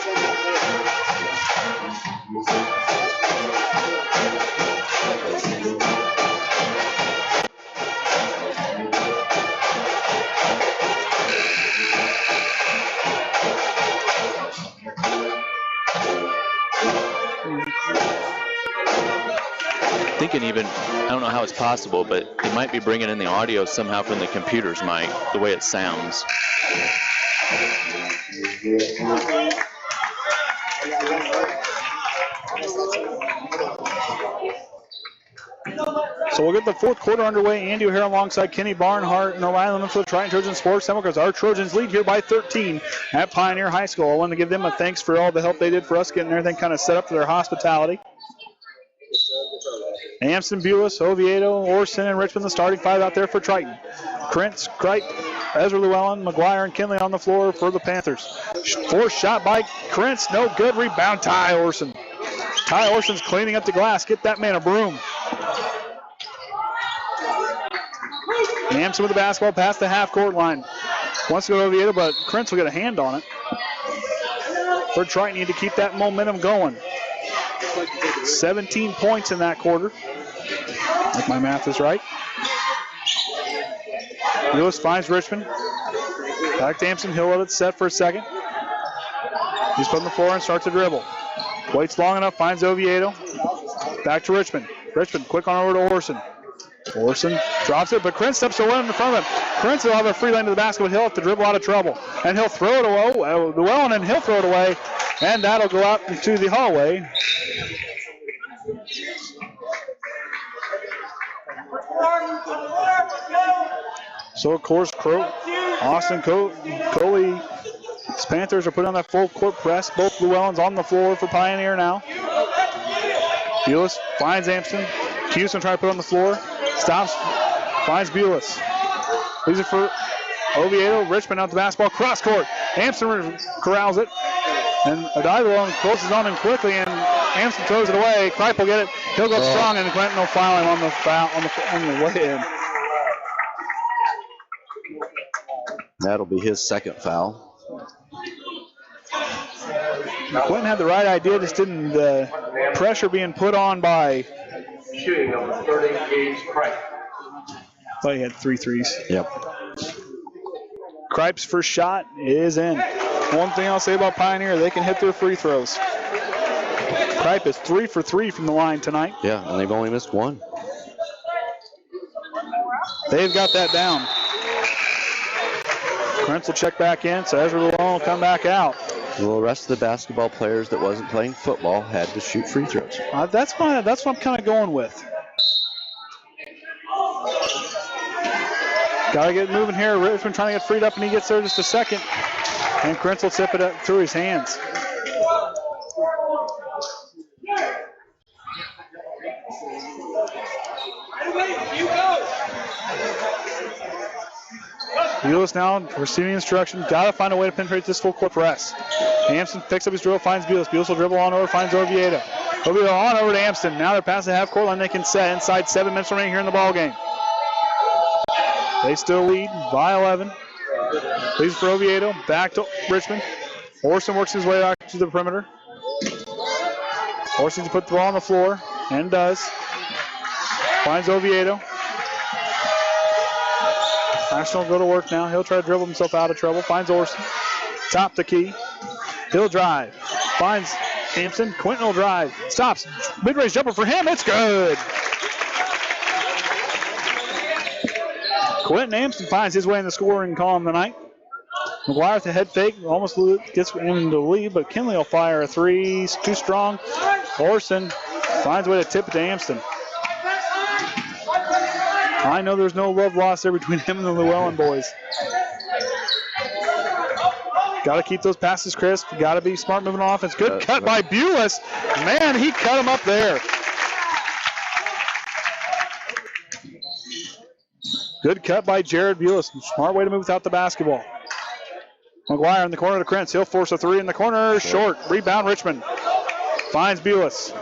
Thinking even, I don't know how it's possible, but they might be bringing in the audio somehow from the computer's mic, the way it sounds. So we'll get the fourth quarter underway. Andy O'Hara alongside Kenny Barnhart and Orion Lemler for the Triton Trojan Sports Network. Our Trojans lead here by 13 at Pioneer High School. I want to give them a thanks for all the help they did for us getting everything kind of set up for their hospitality. Amsden, Bules, Oviedo, Orsund, and Richman, the starting five out there for Triton. Krentz, Kreit, Ezra Llewellyn, McGuire, and Kinley on the floor for the Panthers. Forced shot by Krentz, no good. Rebound, Tye Orsund. Tye Orsund's cleaning up the glass. Get that man a broom. Amsden with the basketball past the half-court line. Wants to go to Oviedo, but Krentz will get a hand on it. for Triton. Need to keep that momentum going. 17 points in that quarter. If my math is right. Lewis finds Richman. Back to Amsden. He'll let it set for a second. He's put on the floor and starts to dribble. Waits long enough, finds Oviedo. Back to Richman. Richman quick on over to Orsund. Orsund drops it, but Krentz steps away in front of him. Krentz will have a free lane to the basket, but he'll have to dribble out of trouble. And he'll throw it away, and he'll throw it away. And that'll go out into the hallway. So, of course, Austin Coley Panthers are putting on that full court press. Both Llewellyns on the floor for Pioneer now. Bules finds Amsden. Houston trying to put on the floor. Stops. Finds Bules. Leaves it for Oviedo. Richman out the basketball. Cross court. Amsden corrals it. And Llewellyn closes on him quickly, and Amsden throws it away. Kripe will get it. He'll go strong, and Quentin will foul him on the foul on the way in. That'll be his second foul. Quentin had the right idea, just didn't pressure being put on by. Shooting number 30, Gage Kripe. Thought he had 3 threes. Yep. Kripe's first shot is in. One thing I'll say about Pioneer, they can hit their free throws. Kripe is 3 for 3 from the line tonight. Yeah, and they've only missed one. They've got that down. Krentz will check back in, so Ezra Llewellyn will come back out. Well, the rest of the basketball players that wasn't playing football had to shoot free throws. That's what I'm kind of going with. Got to get moving here. Richman trying to get freed up, and he gets there just a second. And Krentz will tip it up through his hands. Bules now receiving instruction. Got to find a way to penetrate this full court press. Amsden picks up his dribble, finds Bules. Bules will dribble on over, finds Oviedo. Oviedo on over to Amsden. Now they're past the half court line. They can set inside 7 minutes remaining here in the ball game. They still lead by 11. Leads for Oviedo. Back to Richman. Orsund works his way back to the perimeter. Orsund to put the ball on the floor, and does. Finds Oviedo. Ashton will go to work now. He'll try to dribble himself out of trouble. Finds Orsund. Top the key. He'll drive. Finds Amsden. Quentin will drive. Stops. Mid-range jumper for him. It's good. Quentin Amsden finds his way in the scoring column tonight. McGuire with the head fake. Almost gets into the lead, but Kinley will fire a 3. Too strong. Orsund finds a way to tip it to Amsden. I know there's no love lost there between him and the Llewellyn boys. Got to keep those passes crisp. Got to be smart moving on offense. Good cut by Bules. Man, he cut him up there. Good cut by Jared Bules. Smart way to move without the basketball. McGuire in the corner to Krentz. He'll force a 3 in the corner. Short. Rebound Richman. Finds Bules.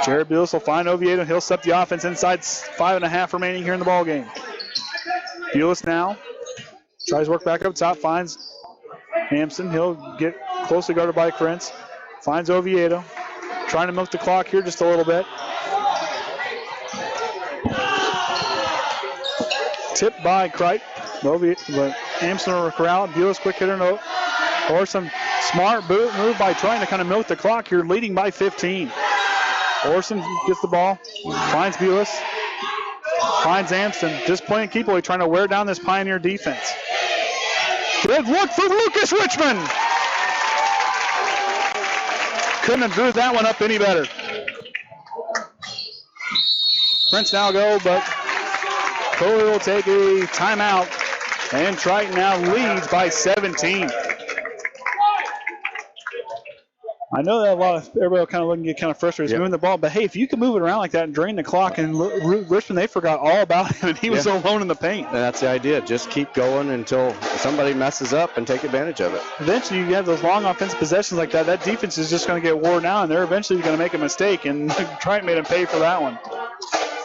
Jared Bules will find Oviedo. He'll set the offense inside 5.5 remaining here in the ball game. Bules now tries to work back up top. Finds Amsden. He'll get closely guarded by Krentz. Finds Oviedo. Trying to milk the clock here just a little bit. Tipped by Kripe. Amsden will corral. Bules quick hitter. No. Or some smart move by trying to kind of milk the clock here, leading by 15. Orsund gets the ball, finds Bules, finds Amsden, just playing keep away, trying to wear down this Pioneer defense. Good look for Lucas Richman. Couldn't have drew that one up any better. Prince now go, but Coley will take a timeout, and Triton now leads by 17. I know that everybody will kind of look and get kind of frustrated moving the ball, but hey, if you can move it around like that and drain the clock, and Richmond, they forgot all about him, and he was alone in the paint. And that's the idea. Just keep going until somebody messes up and take advantage of it. Eventually, you have those long offensive possessions like that. That defense is just going to get worn down, and they're eventually going to make a mistake, and Triton made him pay for that one.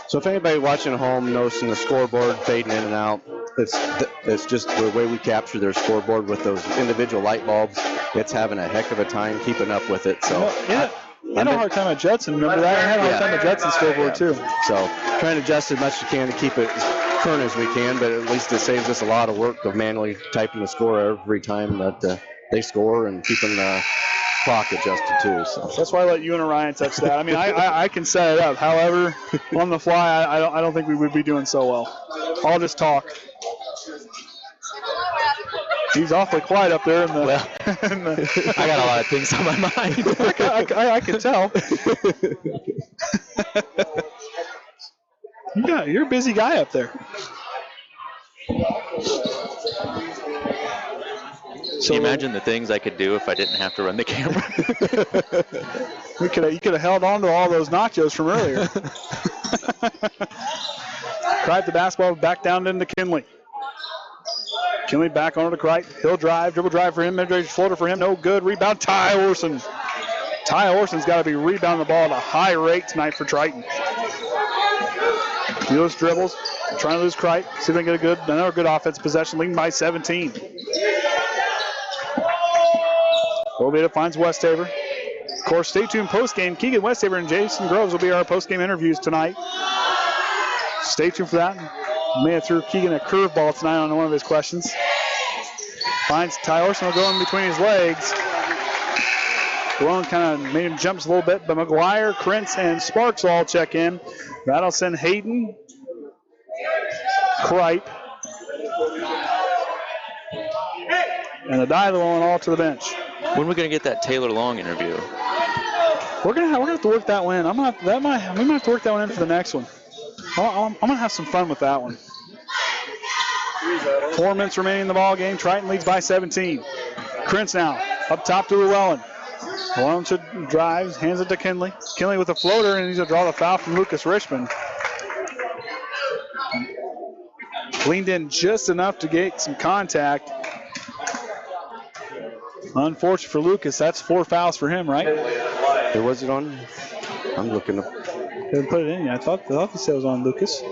So if anybody watching at home noticing the scoreboard fading in and out, it's just the way we capture their scoreboard with those individual light bulbs. it's having a heck of a time keeping up with it. So Yeah. I had a hard time at Judson. Remember that? I had a hard time at Judson scoreboard too. So trying to adjust as much as we can to keep it as current as we can, but at least it saves us a lot of work of manually typing the score every time that they score and keeping the clock adjusted too. So that's why I let you and Orion touch that. I mean, I can set it up. However, on the fly, I don't think we would be doing so well. I'll just talk. He's awfully quiet up there in the. Well, I got a lot of things on my mind. I can tell. You're a busy guy up there. Can you imagine the things I could do if I didn't have to run the camera? You could have held on to all those nachos from earlier. Cripe the basketball back down into Kinley. Kinley back onto the Cripe. He'll drive, dribble drive for him, mid-range floater for him. No good. Rebound, Tye Orsund. Tye Orsund's got to be rebounding the ball at a high rate tonight for Triton. Bules dribbles, trying to lose Cripe. See if they can get another good offensive possession, leading by 17. Oviedo finds Westafer. Of course, stay tuned post-game. Keegan Westafer and Jason Groves will be our post-game interviews tonight. Stay tuned for that. May have threw Keegan a curveball tonight on one of his questions. Finds Tye Orsund will go in between his legs. Malone kind of made him jump a little bit, but McGuire, Krentz, and Sparks will all check in. That'll send Hayden, Cripe, and Adila all to the bench. When are we going to get that Taylor Long interview? We're gonna have to work that one in. We might have to work that one in for the next one. I'm gonna have some fun with that one. 4 minutes remaining in the ball game. Triton leads by 17. Krentz now up top to Llewellyn. Llewellyn drives, hands it to Kinley. Kinley with a floater, and he's gonna draw the foul from Lucas Richman. Leaned in just enough to get some contact. Unfortunate for Lucas, that's 4 fouls for him, right? was it on? I'm looking up. Didn't put it in yet. I thought they said it was on Lucas.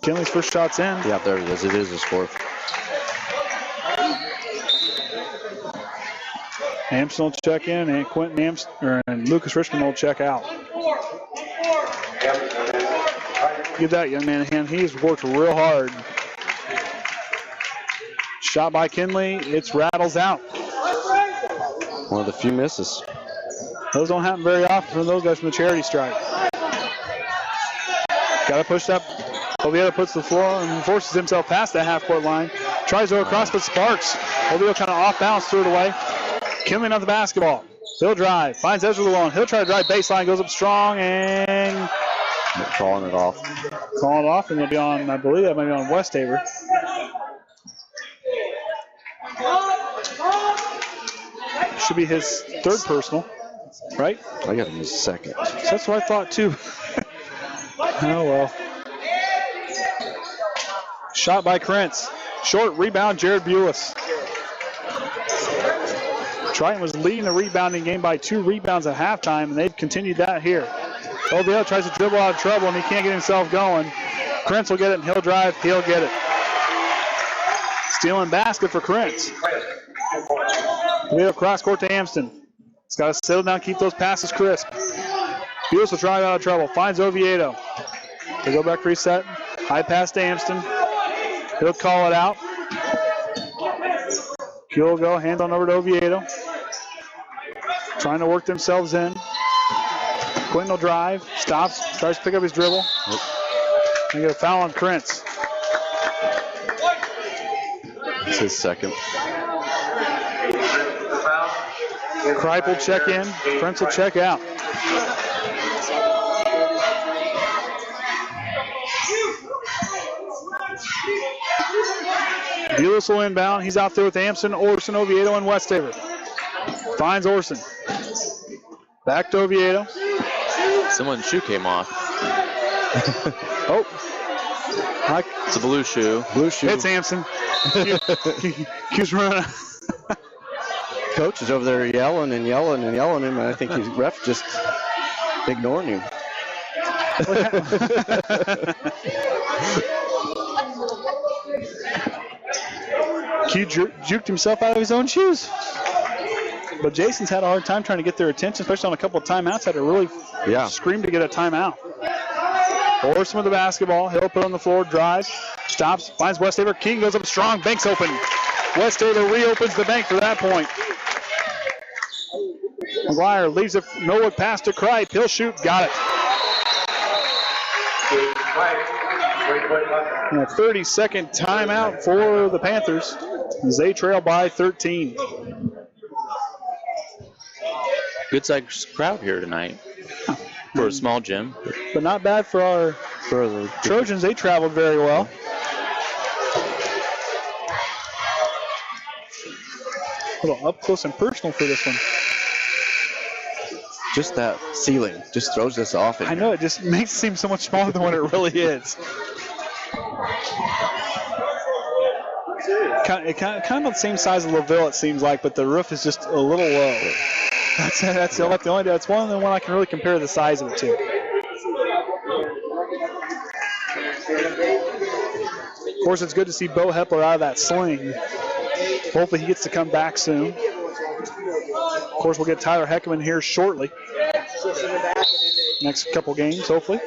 Kinley's first shot's in. Yeah, there it is. It is a score. Amsden will check in, and Quentin Amsden and Lucas Richman will check out. Give that young man a hand. He's worked real hard. Shot by Kinley. It's rattles out. One of the few misses. Those don't happen very often for those guys from the charity stripe. Got to push up. Oviedo puts the floor and forces himself past that half-court line. Tries to go across, but Sparks. Oviedo kind of off balance, threw it away. Kinley on the basketball. He'll drive. Finds Ezra alone. He'll try to drive baseline. Goes up strong and calling it off. Calling it off, and it'll be on, I believe that might be on Westafer. Should be his third personal, right? I got him his second. That's what I thought too. Oh well. Shot by Krentz. Short rebound, Jared Bules. Triton was leading the rebounding game by 2 rebounds at halftime, and they've continued that here. Oviedo tries to dribble out of trouble, and he can't get himself going. Krentz will get it, and he'll drive. He'll get it. Stealing basket for Krentz. Oviedo cross court to Amsden. He's got to settle down, keep those passes crisp. Bules will drive out of trouble. Finds Oviedo. They go back reset. High pass to Amsden. He'll call it out. Q will go, hands on over to Oviedo. Trying to work themselves in. Quentin will drive, stops, tries to pick up his dribble. And get a foul on Krentz. It's his second. Cripe will check in. Krentz will check out. Bules will inbound. He's out there with Amsden, Orsund, Oviedo, and Westafer. Finds Orsund. Back to Oviedo. Someone's shoe came off. Oh. It's a blue shoe. Blue shoe. It's Amsden. Keeps running. Coach is over there yelling and yelling and yelling at him, and I think his ref just ignoring him. Q juked himself out of his own shoes. But Jason's had a hard time trying to get their attention, especially on a couple of timeouts. Had to really scream to get a timeout. Orson with the basketball. He'll put on the floor, drives, stops, finds Westafer. Keegan goes up strong, banks open. Westafer reopens the bank for that point. McGuire leaves it, no look pass to Kripe. He'll shoot, got it. And a 30-second timeout for the Panthers as they trail by 13. Good sized crowd here tonight for a small gym. But not bad for the Trojans. They traveled very well. A little up close and personal for this one. Just that ceiling just throws us off. I know, it just makes it seem so much smaller than what it really is. Kind of the same size as LaVille, it seems like, but the roof is just a little low. That's one of the one I can really compare the size of it to. Of course, it's good to see Beau Hepler out of that sling. Hopefully he gets to come back soon. Of course, we'll get Tyler Heckaman here shortly. Next couple games, hopefully.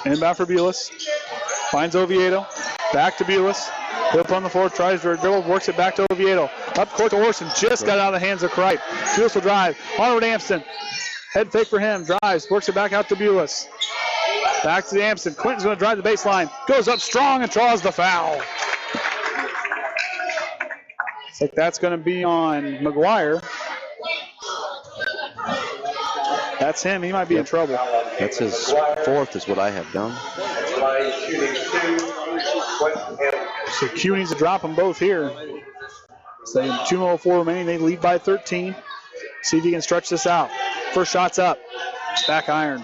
Inbound for Bules. Finds Oviedo. Back to Bules. Whip on the floor, tries to dribble, works it back to Oviedo. Up court to Orson, just got out of the hands of Kripe. Bules will drive, onward to Amsden. Head fake for him, drives, works it back out to Bules. Back to the Amsden. Quentin's going to drive the baseline, goes up strong and draws the foul. Looks like that's going to be on McGuire. That's him, he might be in trouble. That's his fourth is what I have done. So Q needs to drop them both here. So 2:04 remaining, they lead by 13. See if he can stretch this out. First shot's up. Back iron.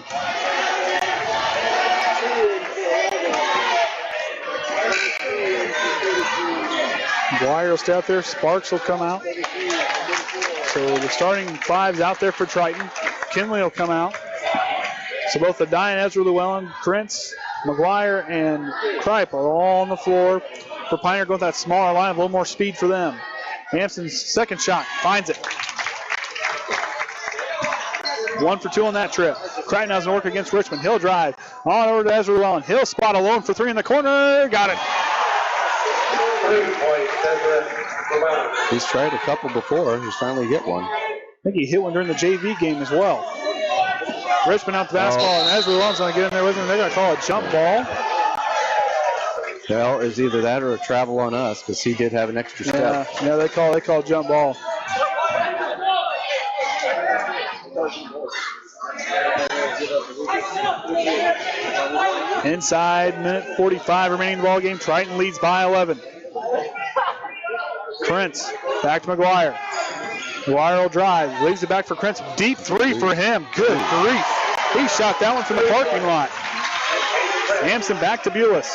McGuire will stay out there. Sparks will come out. So the starting five's out there for Triton. Kinley will come out. So both the Dye and Ezra Llewellyn, Prince, McGuire, and Kripe are all on the floor. For Pioneer going with that smaller line, a little more speed for them. Hampson's second shot, finds it. 1 for 2 on that trip. Crichton has to work against Richman. He'll drive on over to Ezra Llewellyn. He'll spot alone for 3 in the corner. Got it. He's tried a couple before. He's finally hit one. I think he hit one during the JV game as well. Richman out the basketball, and Ezra Llewellyn's going to get in there with him. They're going to call a jump ball. Well, it's either that or a travel on us because he did have an extra step. Yeah, they call jump ball. Inside, minute 45 remaining in the ball game. Triton leads by 11. Krentz back to McGuire. McGuire will drive, leaves it back for Krentz. Deep 3 for him. Good grief. He shot that one from the parking lot. Amsden back to Bules.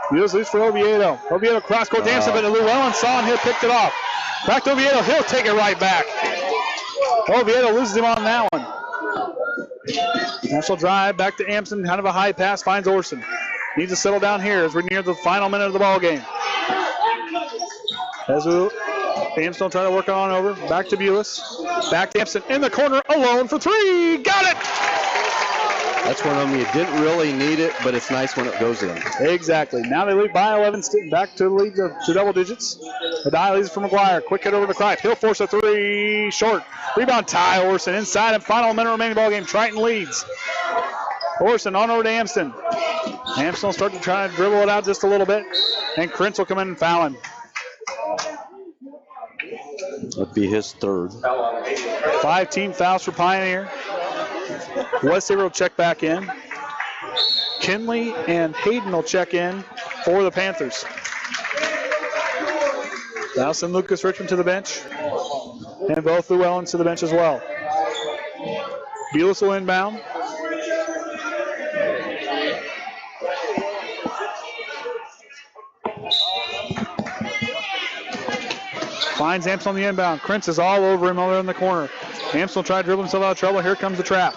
Bules leaves for Oviedo. Oviedo cross court to Amsden, but Llewellyn saw him. He'll picked it off. Back to Oviedo. He'll take it right back. Oviedo loses him on that one. National drive back to Amsden. Kind of a high pass. Finds Orson. Needs to settle down here as we're near the final minute of the ball game. Amsden will try to work on over. Back to Bules. Back to Amsden in the corner alone for 3. Got it! That's one of them you didn't really need it, but it's nice when it goes in. Exactly. Now they lead by 11, back to the lead to double digits. The Dye leads for McGuire. Quick hit over to Kripe. He'll force a 3 short. Rebound Tye Orsund inside and final minute remaining ball game. Triton leads. Orsund on over to Amsden. Amsden will start to try to dribble it out just a little bit. And Krentz will come in and foul him. That'd be his third. 5 team fouls for Pioneer. Westafer will check back in. Kinley and Hayden will check in for the Panthers. Now send Lucas Richmond to the bench. And both Llewellyns to the bench as well. Bules will inbound. Finds Amsden on the inbound. Krentz is all over him over in the corner. Amsden will try to dribble himself out of trouble. Here comes the trap.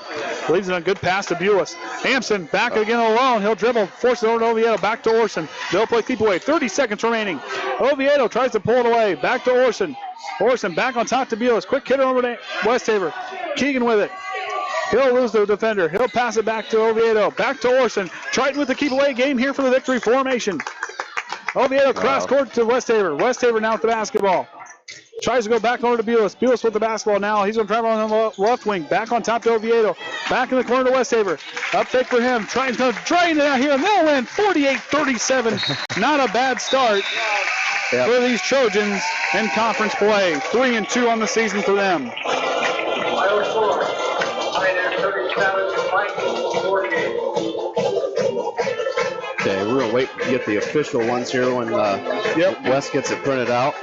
Leads in a good pass to Bules. Amsden back again alone. He'll dribble, forces it over to Oviedo. Back to Orsund. They'll play keep away. 30 seconds remaining. Oviedo tries to pull it away. Back to Orsund. Orsund back on top to Bules. Quick hitter over to Westafer. Keegan with it. He'll lose the defender. He'll pass it back to Oviedo. Back to Orsund. Triton with the keep away game here for the victory formation. Oviedo cross court to Westafer. Westafer now with the basketball. Tries to go back over to Bules. Bules with the basketball now. He's going to travel on the left wing. Back on top to Oviedo. Back in the corner to Westafer. Up fake for him. Triton's going to drain it out here, and they'll win 48-37. Not a bad start for these Trojans in conference play. 3-2 on the season for them. Final score, Pioneer 37, Vikings 48. Okay, we're going to wait to get the official ones here when Wes gets it printed out.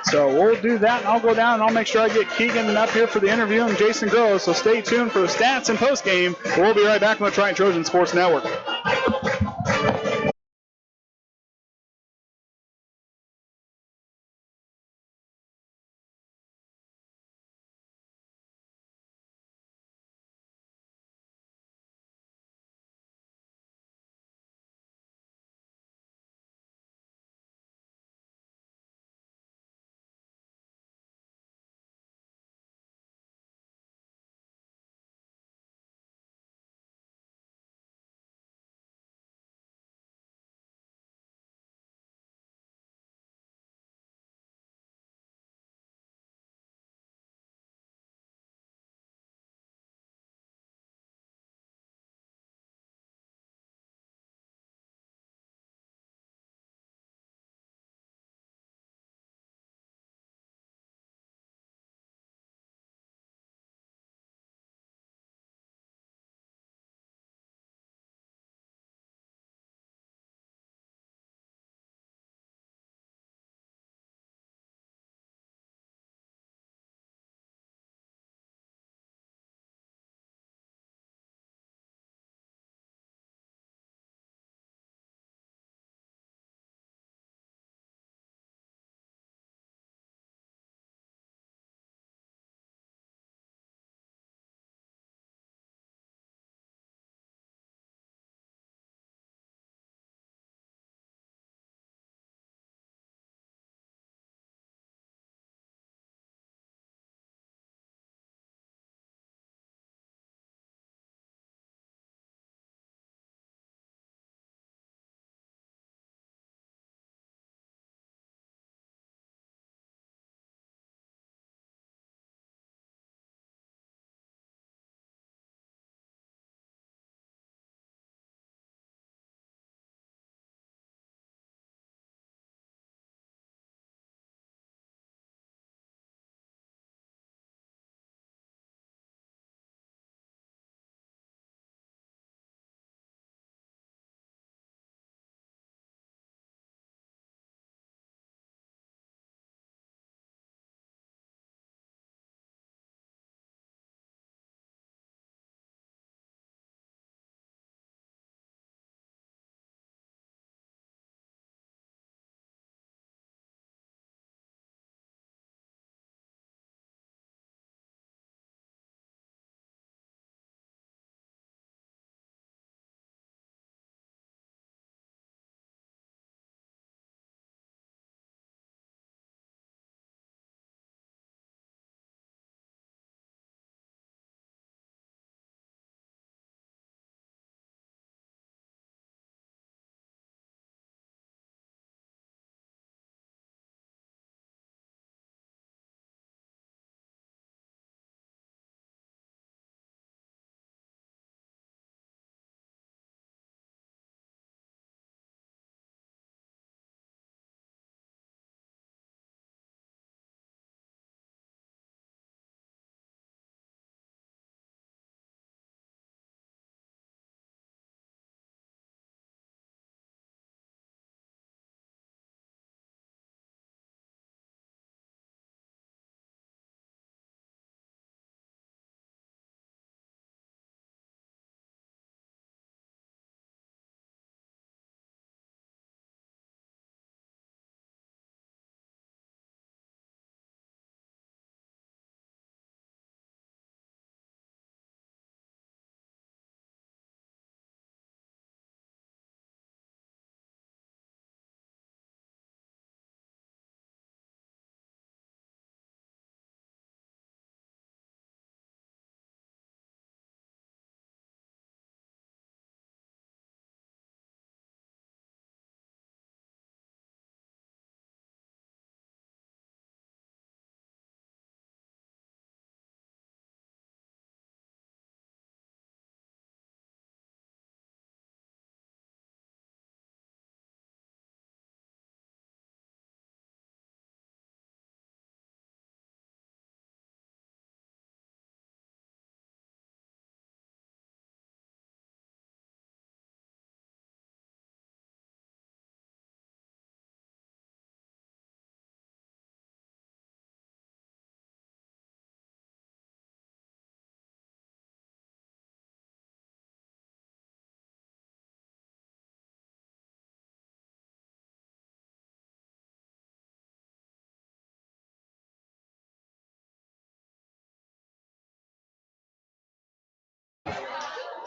So we'll do that, and I'll go down and I'll make sure I get Keegan up here for the interview and Jason Groves. So stay tuned for the stats and post game. We'll be right back on the Triton Trojan Sports Network.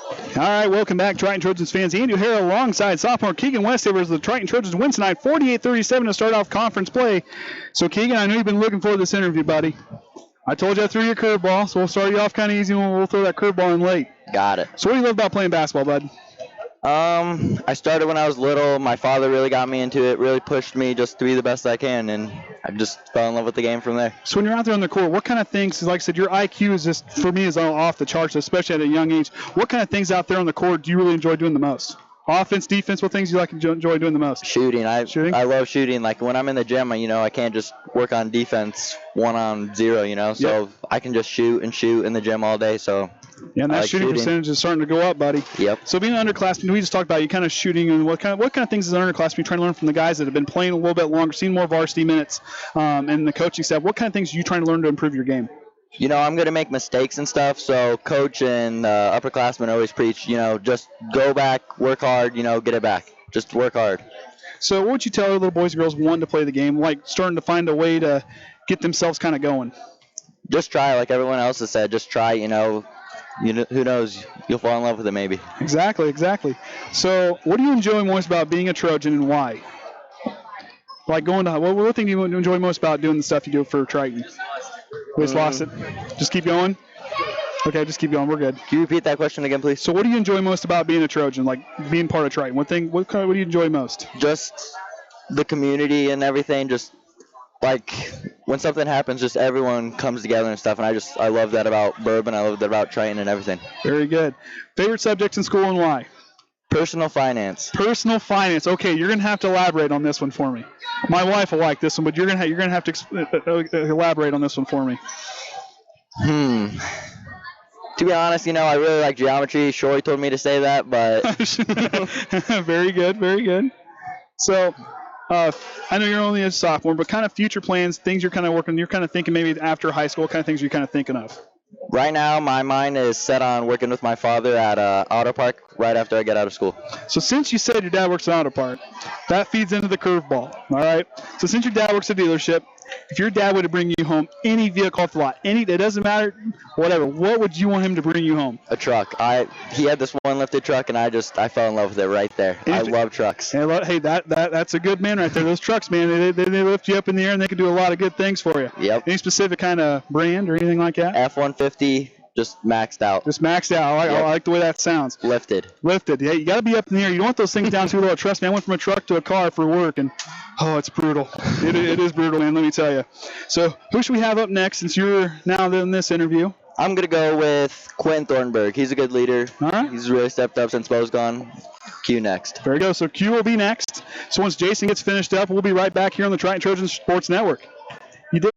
All right, welcome back, Triton Trojans fans. Andy O'Hara alongside sophomore Keegan Westafer as the Triton Trojans win tonight, 48-37 to start off conference play. So, Keegan, I know you've been looking forward to this interview, buddy. I told you I threw you a curveball, so we'll start you off kind of easy and we'll throw that curveball in late. Got it. So, what do you love about playing basketball, bud? I started when I was little. My father really got me into it, really pushed me just to be the best I can, and I just fell in love with the game from there. So when you're out there on the court, what kind of things, like I said, your IQ is just, for me, is off the charts, especially at a young age. What kind of things out there on the court do you really enjoy doing the most? Offense, defense, what things do you like to enjoy doing the most? Shooting. Shooting? I love shooting. Like when I'm in the gym, I can't just work on defense 1-on-0, so Yep. I can just shoot in the gym all day, so Yeah, and that I like shooting percentage is starting to go up, buddy. Yep. So being an underclassman, we just talked about you kind of shooting, and what kind of things as an underclassman you trying to learn from the guys that have been playing a little bit longer, seen more varsity minutes, and the coaching staff. What kind of things are you trying to learn to improve your game? I'm going to make mistakes and stuff, so coach and upperclassmen always preach, just go back, work hard, get it back. Just work hard. So what would you tell little boys and girls wanting to play the game, like starting to find a way to get themselves kind of going? Just try, like everyone else has said, just try, who knows, you'll fall in love with it maybe. Exactly. So what do you enjoy most about being a Trojan and why? Like what thing do you enjoy most about doing the stuff you do for Triton? We just lost it. Just keep going? Okay, just keep going. We're good. Can you repeat that question again, please? So what do you enjoy most about being a Trojan, like being part of Triton? What do you enjoy most? Just the community and everything, just like when something happens, just everyone comes together and stuff, and I love that about Bourbon. I love that about Triton and everything. Very good. Favorite subjects in school and why? Personal finance. Personal finance. Okay, you're gonna have to elaborate on this one for me. My wife will like this one, but you're gonna have to elaborate on this one for me. To be honest, I really like geometry. Schori told me to say that, but Very good. So, I know you're only a sophomore, but kind of future plans, things you're kind of thinking maybe after high school, what kind of things you're kind of thinking of? right now my mind is set on working with my father at Auto Park right after I get out of school. So since you said your dad works at Auto Park, that feeds into the curveball, all right? So since your dad works at a dealership, if your dad were to bring you home any vehicle off the lot, it doesn't matter, whatever, what would you want him to bring you home? A truck. He had this one lifted truck, and I fell in love with it right there. I love trucks. Hey, that's a good man right there. Those trucks, man, they lift you up in the air, and they can do a lot of good things for you. Yep. Any specific kind of brand or anything like that? F-150, just maxed out. Just maxed out. I like the way that sounds. Lifted. Yeah, you got to be up in the air. You don't want those things down too low. Trust me, I went from a truck to a car for work, and it's brutal. It is brutal, man, let me tell you. So who should we have up next since you're now in this interview? I'm going to go with Quentin Thornburg. He's a good leader. All right. He's really stepped up since Beau's gone. Q next. There we go. So Q will be next. So once Jason gets finished up, we'll be right back here on the Triton Trojans Sports Network. You did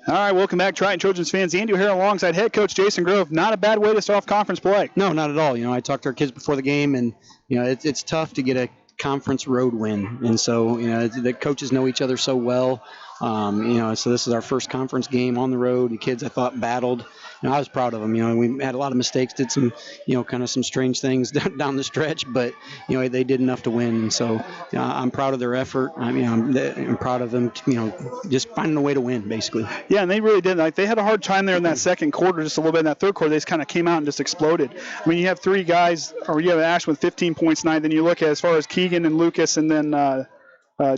All right, welcome back, Triton Trojans fans. Andy O'Hara alongside head coach Jason Grove. Not a bad way to start off conference play. No, not at all. I talked to our kids before the game, and it's tough to get a conference road win, and so the coaches know each other so well. So this is our first conference game on the road. The kids, I thought, battled. I was proud of them. We had a lot of mistakes, did some, kind of some strange things down the stretch, but they did enough to win. And so I'm proud of their effort. I'm proud of them, just finding a way to win, basically. Yeah, and they really did. Like, they had a hard time there in that second quarter, just a little bit. In that third quarter, they just kind of came out and just exploded. I mean, you have three guys, or you have Ashton with 15 points tonight. Then you look at as far as Keegan and Lucas, and then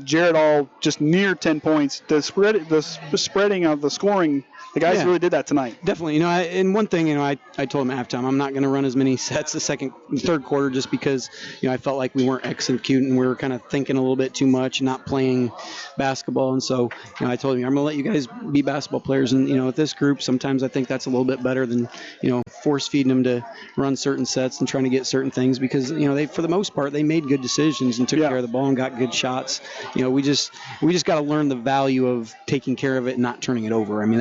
Jared all just near 10 points. The spreading of the scoring, the guys really did that tonight. Definitely. And one thing, I told them at halftime, I'm not going to run as many sets the third quarter just because, I felt like we weren't executing. We were kind of thinking a little bit too much, not playing basketball. And so, I told them, I'm going to let you guys be basketball players. And, with this group, sometimes I think that's a little bit better than, force feeding them to run certain sets and trying to get certain things because, they, for the most part, they made good decisions and took care of the ball and got good shots. We just got to learn the value of taking care of it and not turning it over. I mean,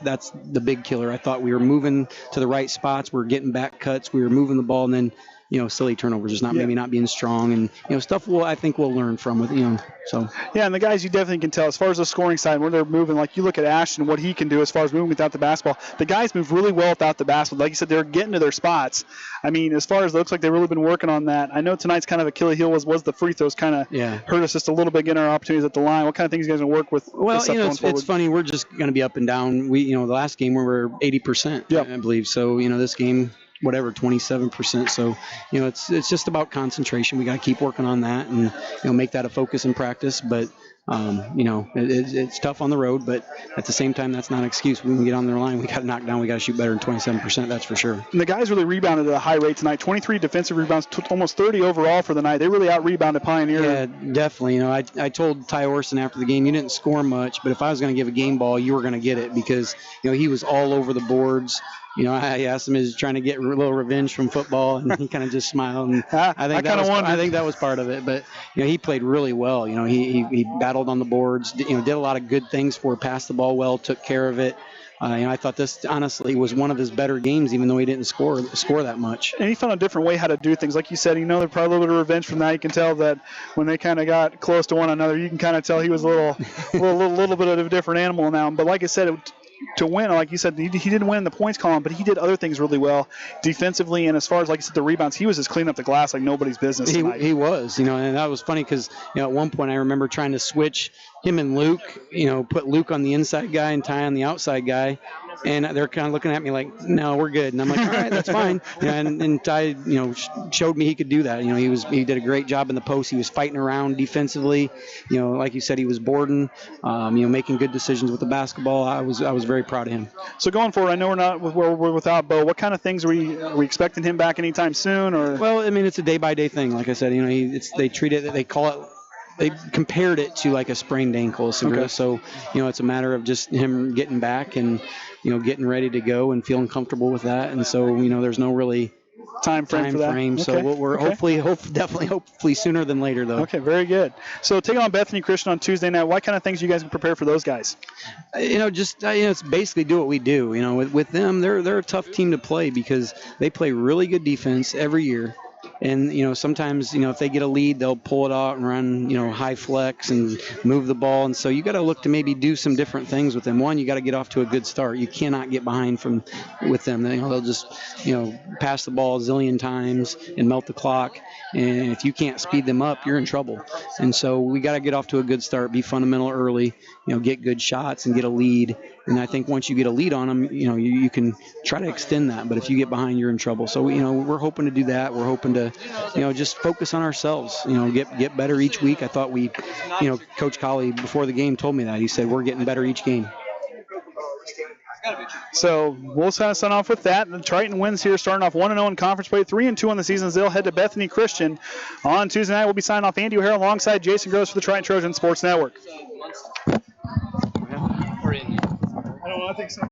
that's the big killer. I thought we were moving to the right spots. We were getting back cuts. We were moving the ball, and then, silly turnovers, just maybe not being strong, and stuff I think we'll learn from with So yeah, and the guys you definitely can tell as far as the scoring side where they're moving. Like you look at Ashton, what he can do as far as moving without the basketball. The guys move really well without the basketball. Like you said, they're getting to their spots. I mean, as far as it looks like they've really been working on that. I know tonight's kind of Achilles heel was the free throws kind of hurt us just a little bit getting our opportunities at the line. What kind of things you guys gonna work with? Well, it's funny. We're just going to be up and down. We the last game we were 80%, I believe. So this game, whatever, 27%. So it's just about concentration. We got to keep working on that and make that a focus in practice. But it's tough on the road, but at the same time, that's not an excuse. When we get on their line, we got to knock down. We got to shoot better than 27%. That's for sure. And the guys really rebounded at a high rate tonight. 23 defensive rebounds, almost 30 overall for the night. They really out-rebounded Pioneer. Yeah, definitely. I told Tye Orsund after the game, you didn't score much, but if I was going to give a game ball, you were going to get it because he was all over the boards. I asked him, is trying to get a little revenge from football, and he kind of just smiled. And I think that was part of it. But he played really well. He battled on the boards. Did a lot of good things for, passed the ball well, took care of it. I thought this honestly was one of his better games, even though he didn't score that much. And he found a different way how to do things. Like you said, they're probably a little bit of revenge from that. You can tell that when they kind of got close to one another, you can kind of tell he was a little bit of a different animal now. But like I said, to win, like you said, he didn't win in the points column, but he did other things really well defensively. And as far as, like you said, the rebounds, he was just cleaning up the glass like nobody's business tonight. He was, and that was funny because, at one point I remember trying to switch him and Luke, put Luke on the inside guy and Tye on the outside guy. And they're kind of looking at me like, no, we're good. And I'm like, all right, that's fine. And Tye, showed me he could do that. He did a great job in the post. He was fighting around defensively. Like you said, he was boarding, making good decisions with the basketball. I was very proud of him. So going forward, I know we're without Beau. What kind of things are we expecting him back anytime soon? Or well, I mean, it's a day-by-day thing. Like I said, they compared it to like a sprained ankle. So it's a matter of just him getting back and getting ready to go and feeling comfortable with that. And so there's no really time frame for that. Okay. So we're hopefully sooner than later though. Okay, very good. So take on Bethany Christian on Tuesday night. What kind of things you guys can prepare for those guys? It's basically do what we do. With them, they're a tough team to play because they play really good defense every year. And, sometimes, if they get a lead, they'll pull it out and run, high flex and move the ball. And so you got to look to maybe do some different things with them. One, you got to get off to a good start. You cannot get behind with them. They'll just, pass the ball a zillion times and melt the clock. And if you can't speed them up, you're in trouble. And so we got to get off to a good start, be fundamental early, get good shots and get a lead. And I think once you get a lead on them, you can try to extend that. But if you get behind, you're in trouble. So, we're hoping to do that. We're hoping to, just focus on ourselves, get better each week. I thought Coach Colley before the game told me that. He said, we're getting better each game. So we'll sign off with that. The Triton wins here, starting off 1-0 in conference play, 3-2 on the season. They'll head to Bethany Christian on Tuesday night. We'll be signing off Andy O'Hara alongside Jason Gross for the Triton Trojan Sports Network. I don't know, I think so.